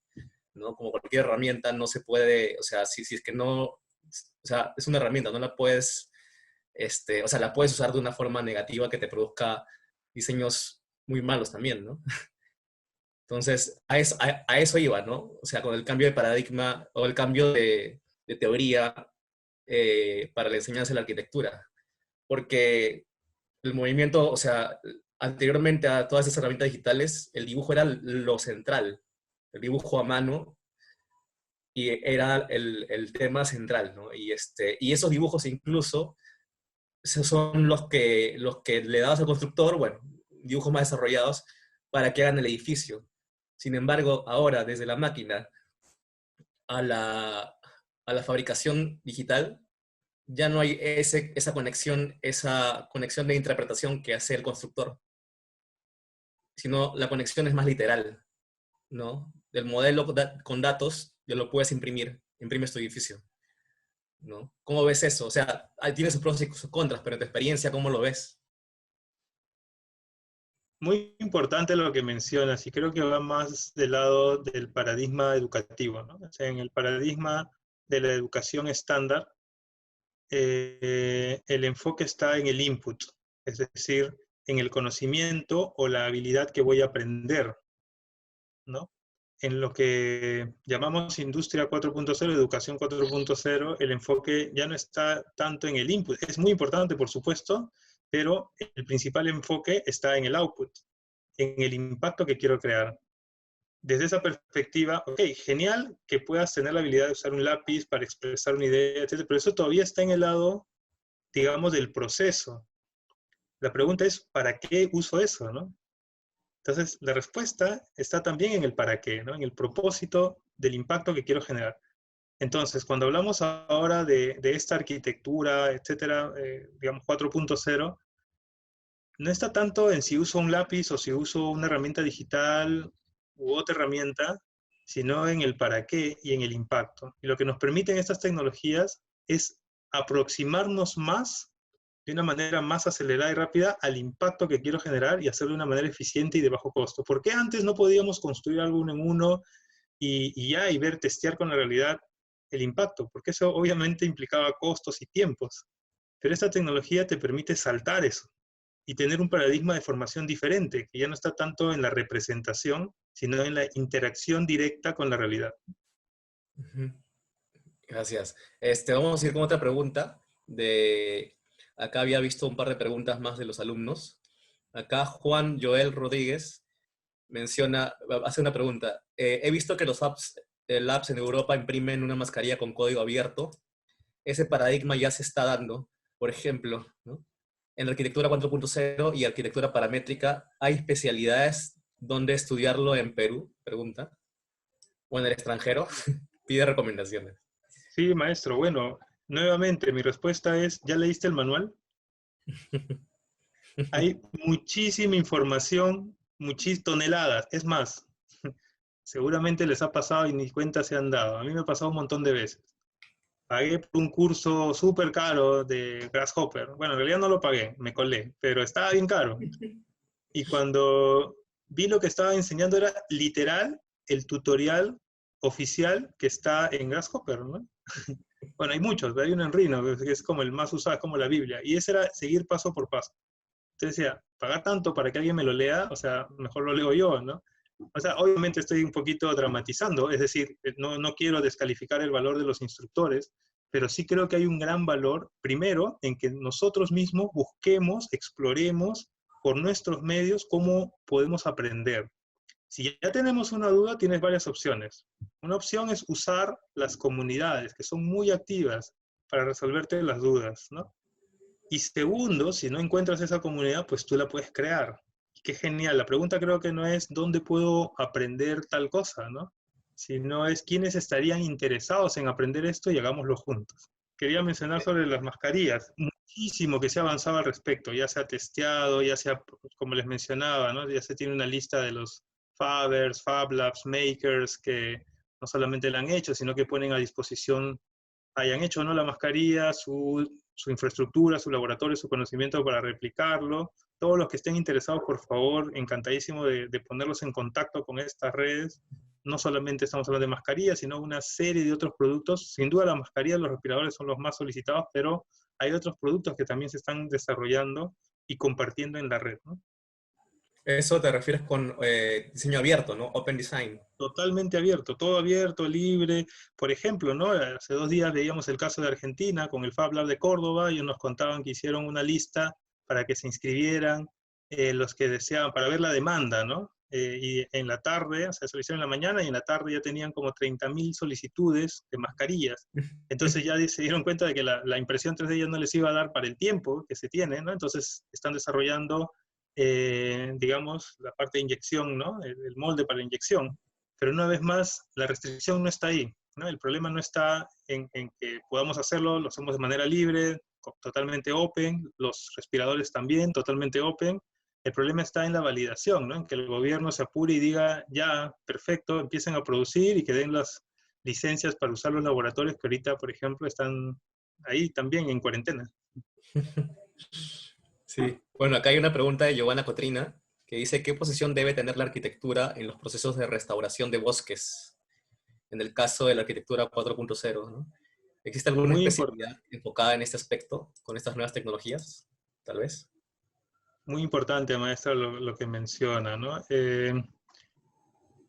¿no? Como cualquier herramienta no se puede, o sea, si es que no, o sea, es una herramienta, no la puedes, o sea, la puedes usar de una forma negativa que te produzca diseños muy malos también, ¿no? Entonces, a eso iba, ¿no? O sea, con el cambio de paradigma o el cambio de teoría para la enseñanza de la arquitectura. Porque el movimiento, o sea, anteriormente a todas esas herramientas digitales, el dibujo era lo central, el dibujo a mano, y era el tema central, ¿no? Y esos dibujos incluso esos son los que le dabas al constructor, bueno, dibujos más desarrollados, para que hagan el edificio. Sin embargo, ahora, desde la máquina a la fabricación digital, ya no hay esa conexión de interpretación que hace el constructor, sino la conexión es más literal, ¿no? Del modelo con datos, ya lo puedes imprimir, imprimes tu edificio, ¿no? ¿Cómo ves eso? O sea, tiene sus pros y sus contras, pero en tu experiencia, ¿cómo lo ves? Muy importante lo que mencionas, y creo que va más del lado del paradigma educativo, ¿no? O sea, en el paradigma de la educación estándar, el enfoque está en el input, es decir, en el conocimiento o la habilidad que voy a aprender, ¿no? En lo que llamamos industria 4.0, educación 4.0, el enfoque ya no está tanto en el input. Es muy importante, por supuesto, pero el principal enfoque está en el output, en el impacto que quiero crear. Desde esa perspectiva, ok, genial que puedas tener la habilidad de usar un lápiz para expresar una idea, etcétera, pero eso todavía está en el lado, digamos, del proceso. La pregunta es, ¿para qué uso eso, no? Entonces, la respuesta está también en el para qué, ¿no? En el propósito del impacto que quiero generar. Entonces, cuando hablamos ahora de esta arquitectura, etcétera, digamos 4.0, no está tanto en si uso un lápiz o si uso una herramienta digital u otra herramienta, sino en el para qué y en el impacto. Y lo que nos permiten estas tecnologías es aproximarnos más, de una manera más acelerada y rápida, al impacto que quiero generar y hacerlo de una manera eficiente y de bajo costo. ¿Por qué antes no podíamos construir algo uno en uno y ver, testear con la realidad el impacto? Porque eso obviamente implicaba costos y tiempos. Pero esta tecnología te permite saltar eso y tener un paradigma de formación diferente, que ya no está tanto en la representación, sino en la interacción directa con la realidad. Ujú. Gracias. Vamos a ir con otra pregunta. Acá había visto un par de preguntas más de los alumnos. Acá Juan Joel Rodríguez hace una pregunta. He visto que los labs en Europa imprimen una mascarilla con código abierto. Ese paradigma ya se está dando. Por ejemplo, ¿no? En la arquitectura 4.0 y arquitectura paramétrica, ¿hay especialidades donde estudiarlo en Perú? Pregunta. O en el extranjero. Pide recomendaciones. Sí, maestro. Bueno, nuevamente mi respuesta es, ¿ya leíste el manual? Hay muchísima información, muchísimas toneladas. Es más, seguramente les ha pasado y ni cuenta se han dado. A mí me ha pasado un montón de veces. Pagué por un curso súper caro de Grasshopper. Bueno, en realidad no lo pagué, me colé, pero estaba bien caro. Y cuando vi lo que estaba enseñando era literal el tutorial oficial que está en Grasshopper, ¿no? Bueno, hay muchos, pero hay uno en Rhino, que es como el más usado, es como la Biblia. Y ese era seguir paso por paso. Entonces decía, pagar tanto para que alguien me lo lea, o sea, mejor lo leo yo, ¿no? O sea, obviamente estoy un poquito dramatizando, es decir, no quiero descalificar el valor de los instructores, pero sí creo que hay un gran valor, primero, en que nosotros mismos busquemos, exploremos por nuestros medios cómo podemos aprender. Si ya tenemos una duda, tienes varias opciones. Una opción es usar las comunidades, que son muy activas para resolverte las dudas, ¿no? Y segundo, si no encuentras esa comunidad, pues tú la puedes crear. Y qué genial. La pregunta creo que no es dónde puedo aprender tal cosa, ¿no? Sino es quiénes estarían interesados en aprender esto y hagámoslo juntos. Quería mencionar sobre las mascarillas. Muchísimo que se ha avanzado al respecto. Ya se ha testeado, ya se ha, como les mencionaba, ¿no? Ya se tiene una lista de los Fabers, Fab Labs, Makers, que no solamente la han hecho, sino que ponen a disposición, hayan hecho o no la mascarilla, su infraestructura, su laboratorio, su conocimiento para replicarlo. Todos los que estén interesados, por favor, encantadísimo de ponerlos en contacto con estas redes. No solamente estamos hablando de mascarillas, sino una serie de otros productos. Sin duda la mascarilla, los respiradores son los más solicitados, pero hay otros productos que también se están desarrollando y compartiendo en la red, ¿no? Eso te refieres con diseño abierto, ¿no? Open Design. Totalmente abierto, todo abierto, libre. Por ejemplo, ¿no? Hace 2 días veíamos el caso de Argentina con el Fab Lab de Córdoba. Ellos nos contaban que hicieron una lista para que se inscribieran los que deseaban, para ver la demanda, ¿no? Y en la tarde, o sea, se lo hicieron en la mañana y en la tarde ya tenían como 30.000 solicitudes de mascarillas. Entonces ya se dieron cuenta de que la impresión 3D ya no les iba a dar para el tiempo que se tiene, ¿no? Entonces están desarrollando, digamos, la parte de inyección, ¿no? El molde para la inyección. Pero una vez más, la restricción no está ahí, ¿no? El problema no está en que podamos hacerlo, lo hacemos de manera libre, totalmente open, los respiradores también, totalmente open. El problema está en la validación, ¿no? En que el gobierno se apure y diga, ya, perfecto, empiecen a producir y que den las licencias para usar los laboratorios que ahorita, por ejemplo, están ahí también en cuarentena. Sí. Bueno, acá hay una pregunta de Giovanna Cotrina. que dice qué posición debe tener la arquitectura en los procesos de restauración de bosques, en el caso de la arquitectura 4.0, ¿no? ¿Existe alguna Muy especialidad enfocada en este aspecto, con estas nuevas tecnologías, tal vez? Muy importante, maestra, lo que menciona, ¿no?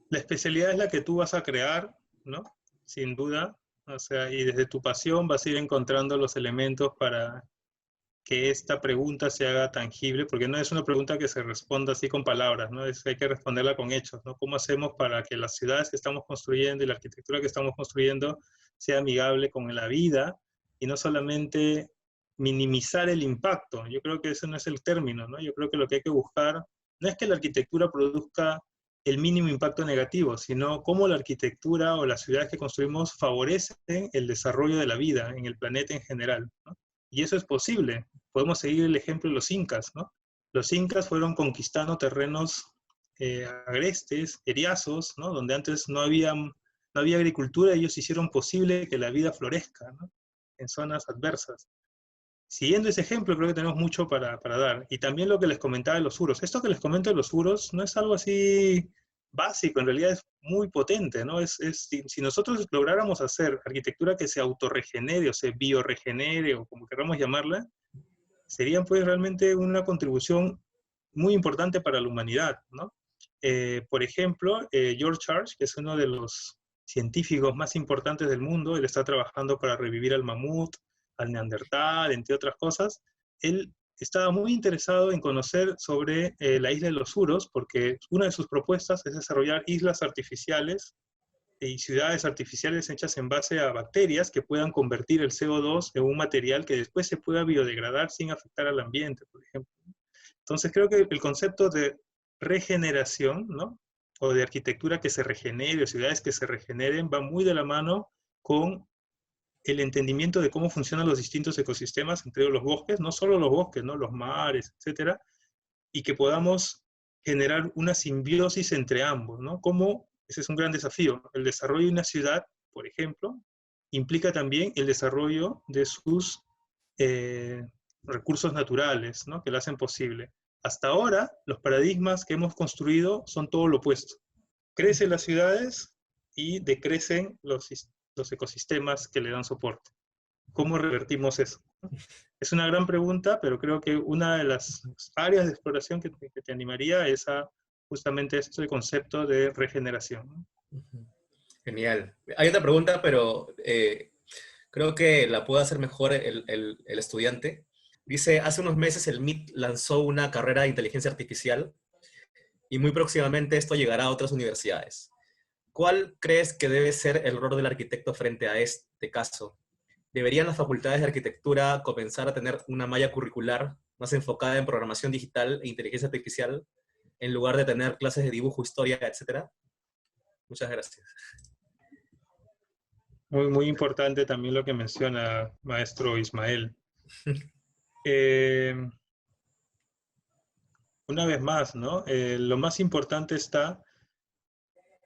La especialidad es la que tú vas a crear, ¿no? Sin duda. O sea, y desde tu pasión vas a ir encontrando los elementos para que esta pregunta se haga tangible, porque no es una pregunta que se responda así con palabras, ¿no? Hay que responderla con hechos, ¿no? ¿Cómo hacemos para que las ciudades que estamos construyendo y la arquitectura que estamos construyendo sea amigable con la vida y no solamente minimizar el impacto? Yo creo que ese no es el término, ¿no? Yo creo que lo que hay que buscar no es que la arquitectura produzca el mínimo impacto negativo, sino cómo la arquitectura o las ciudades que construimos favorecen el desarrollo de la vida en el planeta en general, ¿no? Y eso es posible. Podemos seguir el ejemplo de los incas, ¿no? Los incas fueron conquistando terrenos agrestes, eriazos, ¿no? Donde antes no había agricultura, ellos hicieron posible que la vida florezca, ¿no? En zonas adversas. Siguiendo ese ejemplo, creo que tenemos mucho para dar. Y también lo que les comentaba de los uros. Esto que les comento de los uros no es algo así básico, en realidad es muy potente, ¿no? Si nosotros lográramos hacer arquitectura que se autorregenere o se bioregenere o como queramos llamarla, serían pues realmente una contribución muy importante para la humanidad, ¿no? Por ejemplo, George Church, que es uno de los científicos más importantes del mundo, él está trabajando para revivir al mamut, al neandertal, entre otras cosas. Él estaba muy interesado en conocer sobre la isla de los Uros, porque una de sus propuestas es desarrollar islas artificiales y ciudades artificiales hechas en base a bacterias que puedan convertir el CO2 en un material que después se pueda biodegradar sin afectar al ambiente, por ejemplo. Entonces creo que el concepto de regeneración, ¿no? O de arquitectura que se regenere, o ciudades que se regeneren, va muy de la mano con el entendimiento de cómo funcionan los distintos ecosistemas, entre los bosques, no solo los bosques, ¿no? Los mares, etcétera, y que podamos generar una simbiosis entre ambos, ¿no? Como ese es un gran desafío. El desarrollo de una ciudad, por ejemplo, implica también el desarrollo de sus recursos naturales, ¿no? Que lo hacen posible. Hasta ahora, los paradigmas que hemos construido son todo lo opuesto. Crecen las ciudades y decrecen los ecosistemas que le dan soporte. ¿Cómo revertimos eso? Es una gran pregunta, pero creo que una de las áreas de exploración que te animaría es a justamente este concepto de regeneración, ¿no? Genial. Hay otra pregunta, pero creo que la puede hacer mejor el estudiante. Dice, hace unos meses el MIT lanzó una carrera de inteligencia artificial y muy próximamente esto llegará a otras universidades. ¿Cuál crees que debe ser el rol del arquitecto frente a este caso? ¿Deberían las facultades de arquitectura comenzar a tener una malla curricular más enfocada en programación digital e inteligencia artificial en lugar de tener clases de dibujo, historia, etcétera? Muchas gracias. Muy, muy importante también lo que menciona maestro Ismael. Una vez más, ¿no? Lo más importante está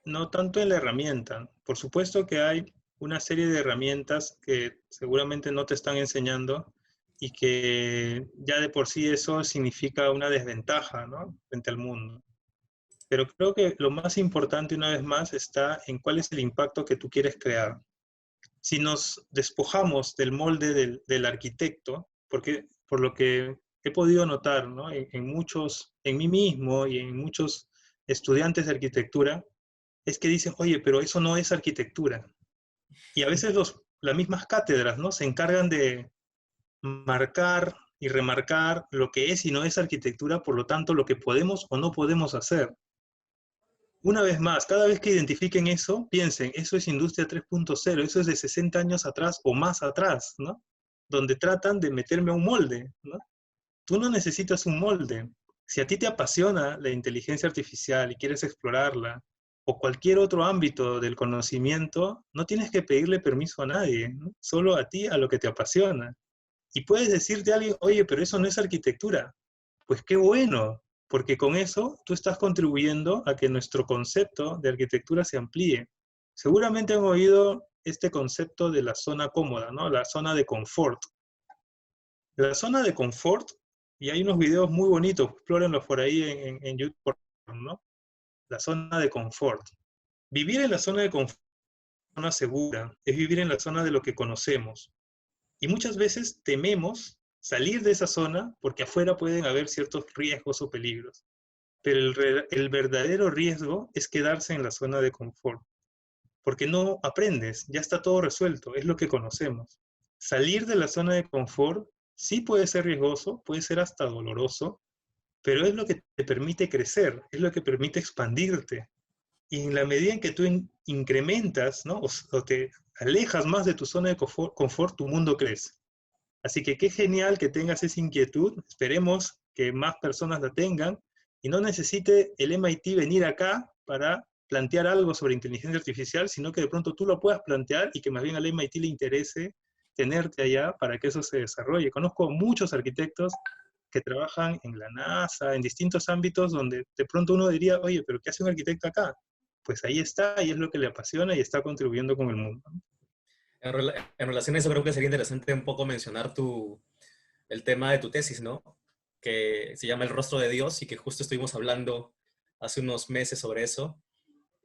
no tanto en la herramienta. Por supuesto que hay una serie de herramientas que seguramente no te están enseñando y que ya de por sí eso significa una desventaja, ¿no? Frente al mundo. Pero creo que lo más importante, una vez más, está en cuál es el impacto que tú quieres crear. Si nos despojamos del molde del arquitecto, porque por lo que he podido notar, ¿no? En mí mismo y en muchos estudiantes de arquitectura, es que dicen, oye, pero eso no es arquitectura. Y a veces las mismas cátedras, ¿no? Se encargan de marcar y remarcar lo que es y no es arquitectura, por lo tanto, lo que podemos o no podemos hacer. Una vez más, cada vez que identifiquen eso, piensen, eso es industria 3.0, eso es de 60 años atrás o más atrás, ¿no? Donde tratan de meterme a un molde, ¿no? Tú no necesitas un molde. Si a ti te apasiona la inteligencia artificial y quieres explorarla, o cualquier otro ámbito del conocimiento, no tienes que pedirle permiso a nadie, ¿no? Solo a ti, a lo que te apasiona. Y puedes decirte a alguien, oye, pero eso no es arquitectura. Pues qué bueno, porque con eso tú estás contribuyendo a que nuestro concepto de arquitectura se amplíe. Seguramente han oído este concepto de la zona cómoda, ¿no? La zona de confort. La zona de confort Y hay unos videos muy bonitos, explórenlos por ahí en YouTube, ¿no? La zona de confort. Vivir en la zona de confort es una zona segura, es vivir en la zona de lo que conocemos. Y muchas veces tememos salir de esa zona porque afuera pueden haber ciertos riesgos o peligros. Pero el verdadero riesgo es quedarse en la zona de confort, porque no aprendes, ya está todo resuelto, es lo que conocemos. Salir de la zona de confort sí puede ser riesgoso, puede ser hasta doloroso, pero es lo que te permite crecer, es lo que permite expandirte. Y en la medida en que tú incrementas, ¿no? o te alejas más de tu zona de confort, tu mundo crece. Así que qué genial que tengas esa inquietud, esperemos que más personas la tengan y no necesite el MIT venir acá para plantear algo sobre inteligencia artificial, sino que de pronto tú lo puedas plantear y que más bien al MIT le interese tenerte allá para que eso se desarrolle. Conozco muchos arquitectos que trabajan en la NASA, en distintos ámbitos donde de pronto uno diría, oye, pero ¿qué hace un arquitecto acá? Pues ahí está y es lo que le apasiona y está contribuyendo con el mundo. En relación a eso, creo que sería interesante un poco mencionar el tema de tu tesis, ¿no? Que se llama El rostro de Dios y que justo estuvimos hablando hace unos meses sobre eso.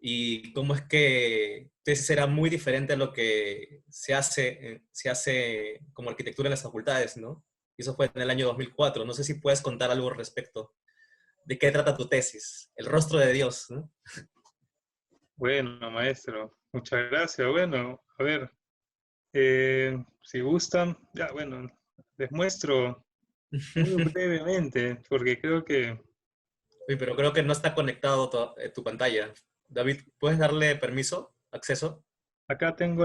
Y cómo es que tu tesis era muy diferente a lo que se hace como arquitectura en las facultades, ¿no? Y eso fue en el año 2004. No sé si puedes contar algo al respecto. ¿De qué trata tu tesis? El rostro de Dios, ¿no? Bueno, maestro, muchas gracias. Bueno, a ver, si gustan, ya, bueno, les muestro muy brevemente, porque creo que Uy, pero creo que no está conectado tu pantalla. David, ¿puedes darle permiso? ¿Acceso? acá tengo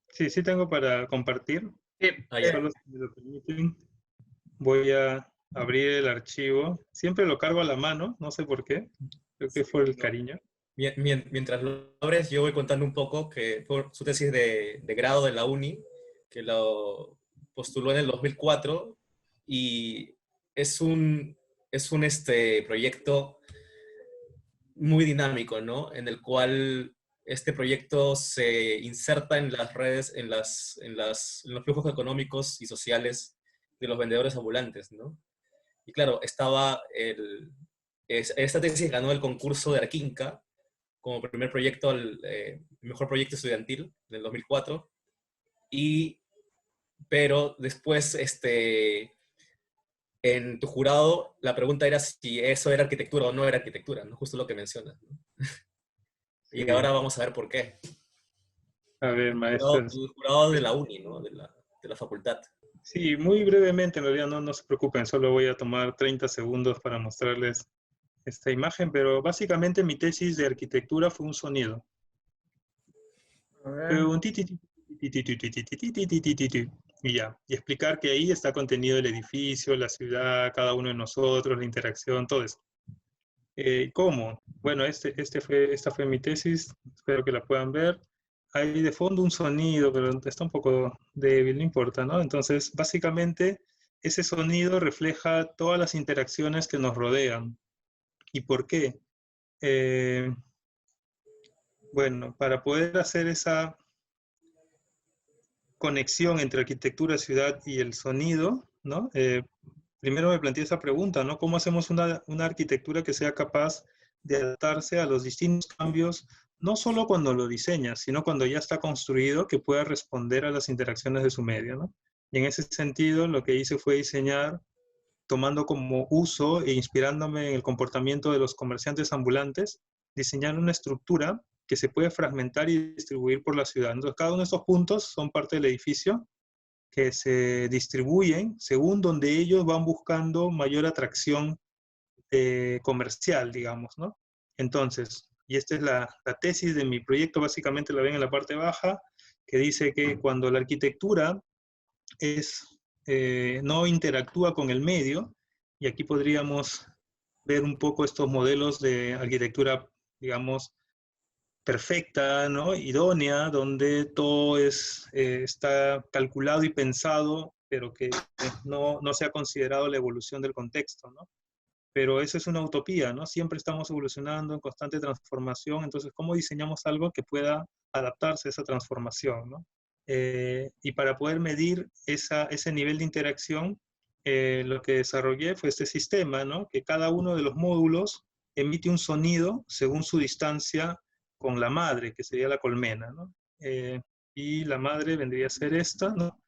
sí, sí tengo para compartir, Sí, Ah, ya. solo si me lo permiten, voy a abrir el archivo. Siempre lo cargo a la mano, no sé por qué, creo que fue el No. cariño. Mientras lo abres, yo voy contando un poco que por su tesis de grado de la uni, que lo postuló en el 2004, y es un proyecto muy dinámico, ¿no? En el cual este proyecto se inserta en las redes, en los flujos económicos y sociales de los vendedores ambulantes, ¿no? Y claro, esta tesis ganó el concurso de Arquinca como primer proyecto, mejor proyecto estudiantil del 2004, pero después, en tu jurado, la pregunta era si eso era arquitectura o no era arquitectura, ¿no? Justo lo que mencionas, ¿no? Y Sí, ahora vamos a ver por qué. a ver, maestros. El jurado de la uni, ¿no? De la facultad. Sí, muy brevemente, en realidad no se preocupen, solo voy a tomar 30 segundos para mostrarles esta imagen, pero básicamente mi tesis de arquitectura fue un sonido. a Fue ver. un ti, ti, ti, ti, ti, ti, ti, ti, ti, ti, ti, ti, ti, ti, y ya. Y explicar que ahí está contenido el edificio, la ciudad, cada uno de nosotros, la interacción, todo eso. ¿Cómo? Bueno, esta fue mi tesis, espero que la puedan ver. Hay de fondo un sonido, pero está un poco débil, no importa, ¿no? Entonces, básicamente, ese sonido refleja todas las interacciones que nos rodean. ¿Y por qué? Eh, bueno, para poder hacer esa conexión entre arquitectura, ciudad y el sonido, ¿no? Primero me planteé esa pregunta, ¿no? ¿Cómo hacemos una arquitectura que sea capaz de adaptarse a los distintos cambios, no solo cuando lo diseñas, sino cuando ya está construido, que pueda responder a las interacciones de su medio, ¿no? Y en ese sentido, lo que hice fue diseñar, tomando como uso e inspirándome en el comportamiento de los comerciantes ambulantes, diseñar una estructura que se puede fragmentar y distribuir por la ciudad. Entonces, cada uno de estos puntos son parte del edificio que se distribuyen según donde ellos van buscando mayor atracción comercial, digamos, ¿no? Entonces, y esta es la tesis de mi proyecto, básicamente la ven en la parte baja, que dice que cuando la arquitectura no interactúa con el medio, y aquí podríamos ver un poco estos modelos de arquitectura, digamos, perfecta, ¿no? Idónea, donde todo está calculado y pensado, pero que no se ha considerado la evolución del contexto, ¿no? Pero eso es una utopía, ¿no? Siempre estamos evolucionando en constante transformación, entonces, ¿cómo diseñamos algo que pueda adaptarse a esa transformación, ¿no? Y para poder medir ese nivel de interacción, lo que desarrollé fue este sistema, ¿no? Que cada uno de los módulos emite un sonido según su distancia con la madre, que sería la colmena, ¿no? Y la madre vendría a ser esta, ¿no?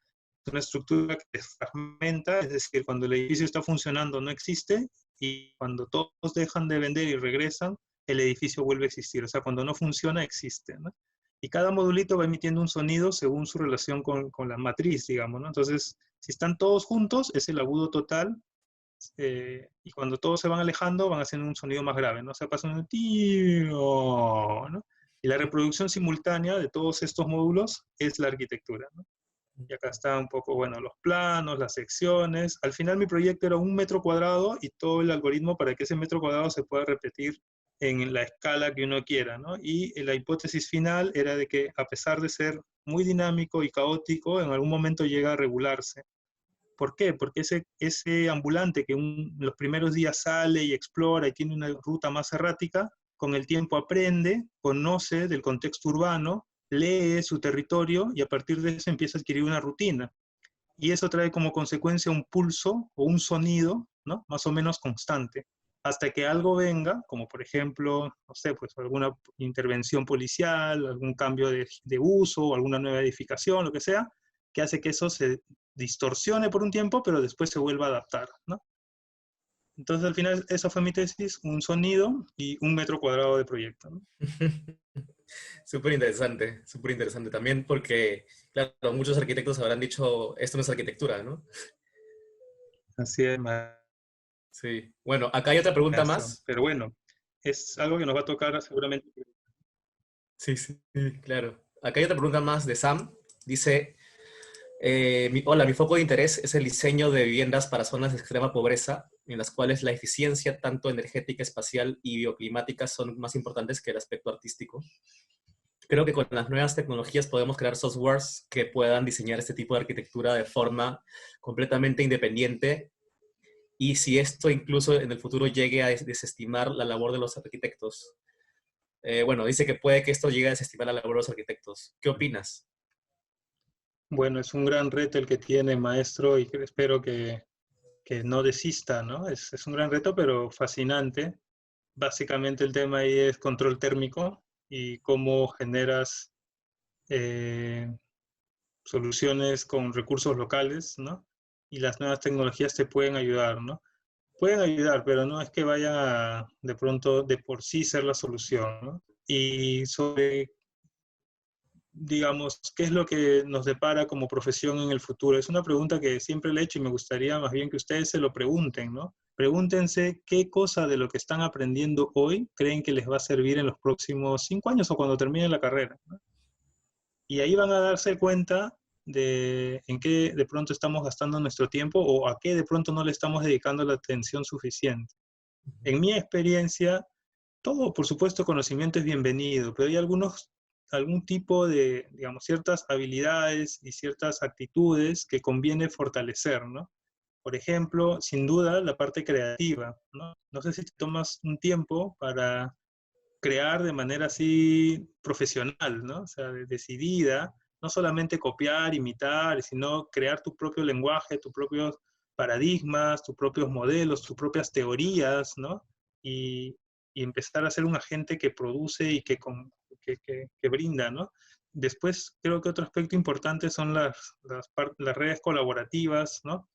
Es una estructura que se fragmenta, es decir, cuando el edificio está funcionando no existe, y cuando todos dejan de vender y regresan, el edificio vuelve a existir. O sea, cuando no funciona, existe, ¿no? Y cada modulito va emitiendo un sonido según su relación con la matriz, digamos, ¿no? Entonces, si están todos juntos, es el agudo total, y cuando todos se van alejando, van haciendo un sonido más grave, ¿no? O sea, pasa un tío, ¿no? Y la reproducción simultánea de todos estos módulos es la arquitectura, ¿no? Y acá está un poco, bueno, los planos, las secciones. Al final mi proyecto era 1 metro cuadrado y todo el algoritmo para que ese metro cuadrado se pueda repetir en la escala que uno quiera, ¿no? Y la hipótesis final era de que a pesar de ser muy dinámico y caótico, en algún momento llega a regularse. ¿Por qué? Porque ese ambulante que los primeros días sale y explora y tiene una ruta más errática, con el tiempo aprende, conoce del contexto urbano, lee su territorio y a partir de eso empieza a adquirir una rutina. Y eso trae como consecuencia un pulso o un sonido, ¿no? Más o menos constante, hasta que algo venga, como por ejemplo, no sé, pues alguna intervención policial, algún cambio de uso, o alguna nueva edificación, lo que sea, que hace que eso se distorsione por un tiempo, pero después se vuelva a adaptar, ¿no? Entonces, al final, esa fue mi tesis, un sonido y 1 metro cuadrado de proyecto, ¿no? Súper interesante también porque, claro, muchos arquitectos habrán dicho, esto no es arquitectura, ¿no? Así es, Sí. Bueno, acá hay otra pregunta maestro. más. Pero bueno, es algo que nos va a tocar seguramente. Sí, sí, claro. Acá hay otra pregunta más de Sam. Dice, hola, mi foco de interés es el diseño de viviendas para zonas de extrema pobreza, en las cuales la eficiencia tanto energética, espacial y bioclimática son más importantes que el aspecto artístico. Creo que con las nuevas tecnologías podemos crear softwares que puedan diseñar este tipo de arquitectura de forma completamente independiente, y si esto incluso en el futuro llegue a desestimar la labor de los arquitectos. Bueno, dice que puede que esto llegue a desestimar la labor de los arquitectos. ¿Qué opinas? Bueno, es un gran reto el que tiene, maestro, y espero que no desista, ¿no? Es un gran reto, pero fascinante. Básicamente el tema ahí es control térmico y cómo generas eh, soluciones con recursos locales, ¿no? Y las nuevas tecnologías te pueden ayudar, ¿no? Pueden ayudar, pero no es que vayan a de pronto de por sí ser la solución, ¿no? Y sobre, digamos, ¿qué es lo que nos depara como profesión en el futuro? Es una pregunta que siempre le he hecho y me gustaría más bien que ustedes se lo pregunten, ¿no? Pregúntense qué cosa de lo que están aprendiendo hoy creen que les va a servir en los próximos 5 años o cuando terminen la carrera, ¿no? Y ahí van a darse cuenta de en qué de pronto estamos gastando nuestro tiempo o a qué de pronto no le estamos dedicando la atención suficiente. En mi experiencia, todo, por supuesto, conocimiento es bienvenido, pero hay algún tipo de, digamos, ciertas habilidades y ciertas actitudes que conviene fortalecer, ¿no? Por ejemplo, sin duda, la parte creativa, ¿no? No sé si te tomas un tiempo para crear de manera así profesional, ¿no? O sea, decidida, no solamente copiar, imitar, sino crear tu propio lenguaje, tus propios paradigmas, tus propios modelos, tus propias teorías, ¿no? Y empezar a ser un agente que produce y que brinda, ¿no? Después, creo que otro aspecto importante son las redes colaborativas, ¿no?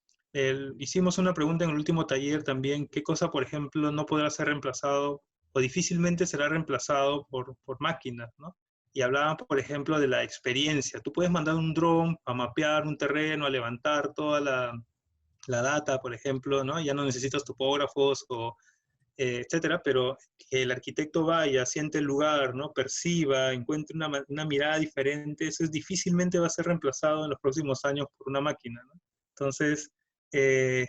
Hicimos una pregunta en el último taller también, ¿qué cosa, por ejemplo, no podrá ser reemplazado o difícilmente será reemplazado por máquinas, ¿no? Y hablaban, por ejemplo, de la experiencia. Tú puedes mandar un dron a mapear un terreno, a levantar toda la data, por ejemplo, ¿no? Ya no necesitas topógrafos o etcétera, pero que el arquitecto vaya, siente el lugar, ¿no? Perciba, encuentre una mirada diferente, eso difícilmente va a ser reemplazado en los próximos años por una máquina, ¿no? Entonces,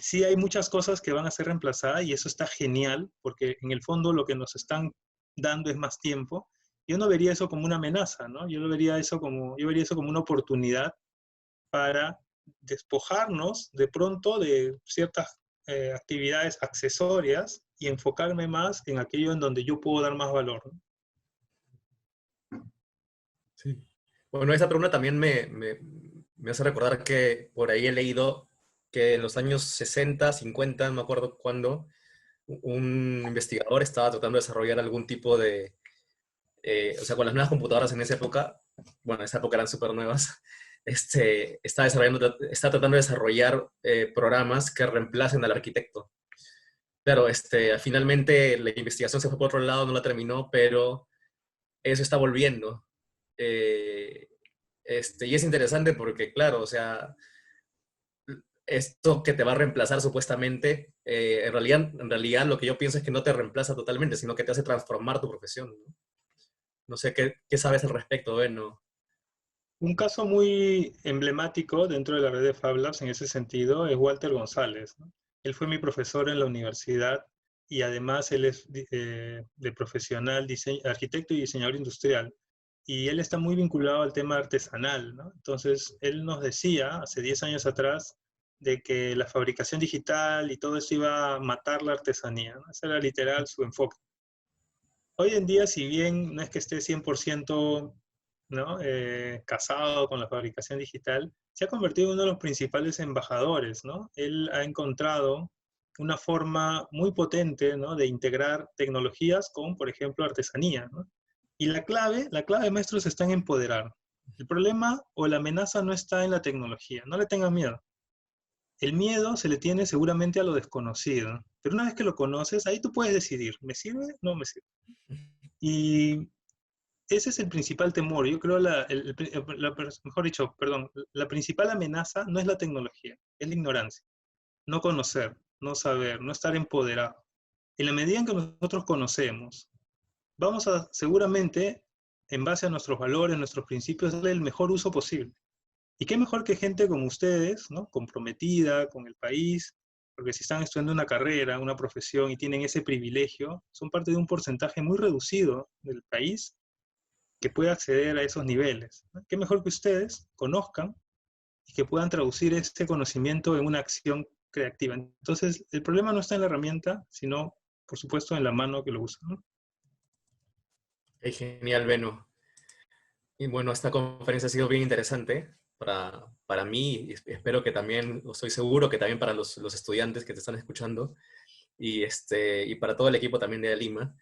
sí hay muchas cosas que van a ser reemplazadas y eso está genial, porque en el fondo lo que nos están dando es más tiempo. Yo no vería eso como una amenaza, ¿no? Yo vería eso como una oportunidad para despojarnos de pronto de ciertas actividades accesorias y enfocarme más en aquello en donde yo puedo dar más valor, ¿no? Sí. Bueno, esa pregunta también me hace recordar que por ahí he leído que en los años 60, 50, no me acuerdo cuándo, un investigador estaba tratando de desarrollar algún tipo de, o sea, con las nuevas computadoras en esa época, bueno, en esa época eran súper nuevas, está tratando de desarrollar programas que reemplacen al arquitecto. Claro, finalmente la investigación se fue por otro lado, no la terminó, pero eso está volviendo. Eh, y es interesante porque, claro, o sea, esto que te va a reemplazar supuestamente, en realidad lo que yo pienso es que no te reemplaza totalmente, sino que te hace transformar tu profesión, ¿no? No sé qué sabes al respecto, Beno. Un caso muy emblemático dentro de la red de Fab Labs en ese sentido es Walter González, ¿no? Él fue mi profesor en la universidad y además él es de profesional arquitecto y diseñador industrial. Y él está muy vinculado al tema artesanal, ¿no? Entonces, él nos decía hace 10 años atrás de que la fabricación digital y todo eso iba a matar la artesanía, ¿no? Ese era literal su enfoque. Hoy en día, si bien no es que esté 100%, ¿no? Casado con la fabricación digital, se ha convertido en uno de los principales embajadores, ¿no? Él ha encontrado una forma muy potente, ¿no? De integrar tecnologías con, por ejemplo, artesanía, ¿no? Y la clave, maestros, está en empoderar. El problema o la amenaza no está en la tecnología, no le tengan miedo. El miedo se le tiene seguramente a lo desconocido, pero una vez que lo conoces, ahí tú puedes decidir, ¿me sirve? No me sirve. Y ese es el principal temor. Yo creo, mejor dicho, perdón, la principal amenaza no es la tecnología, es la ignorancia. No conocer, no saber, no estar empoderado. En la medida en que nosotros conocemos, vamos a seguramente, en base a nuestros valores, nuestros principios, darle el mejor uso posible. Y qué mejor que gente como ustedes, ¿no? Comprometida con el país, porque si están estudiando una carrera, una profesión y tienen ese privilegio, son parte de un porcentaje muy reducido del país que puede acceder a esos niveles, ¿no? Qué mejor que ustedes conozcan y que puedan traducir este conocimiento en una acción creativa. Entonces, el problema no está en la herramienta, sino, por supuesto, en la mano que lo usa, ¿no? Genial, Beno. Y bueno, esta conferencia ha sido bien interesante para mí y espero que también, o estoy seguro que también para los estudiantes que te están escuchando y para todo el equipo también de Lima.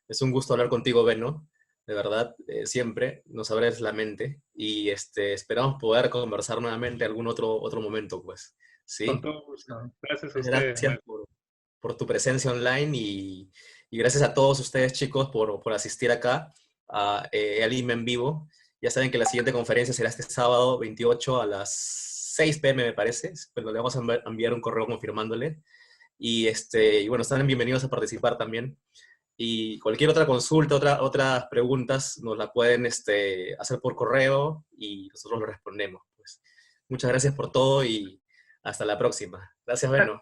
Es un gusto hablar contigo, Beno. De verdad, siempre nos abres la mente y esperamos poder conversar nuevamente algún otro momento, pues. Con ¿Sí? todo gusto. Gracias a ustedes, Gracias maestro. por tu presencia online y gracias a todos ustedes, chicos, por asistir acá a Lima en vivo. Ya saben que la siguiente conferencia será este sábado 28 a las 6 p.m. me parece. Pero le vamos a enviar un correo confirmándole. Y bueno, están bienvenidos a participar también. Y cualquier otra consulta, otras preguntas, nos la pueden hacer por correo y nosotros lo respondemos. Pues. Muchas gracias por todo y hasta la próxima. Gracias, Beno.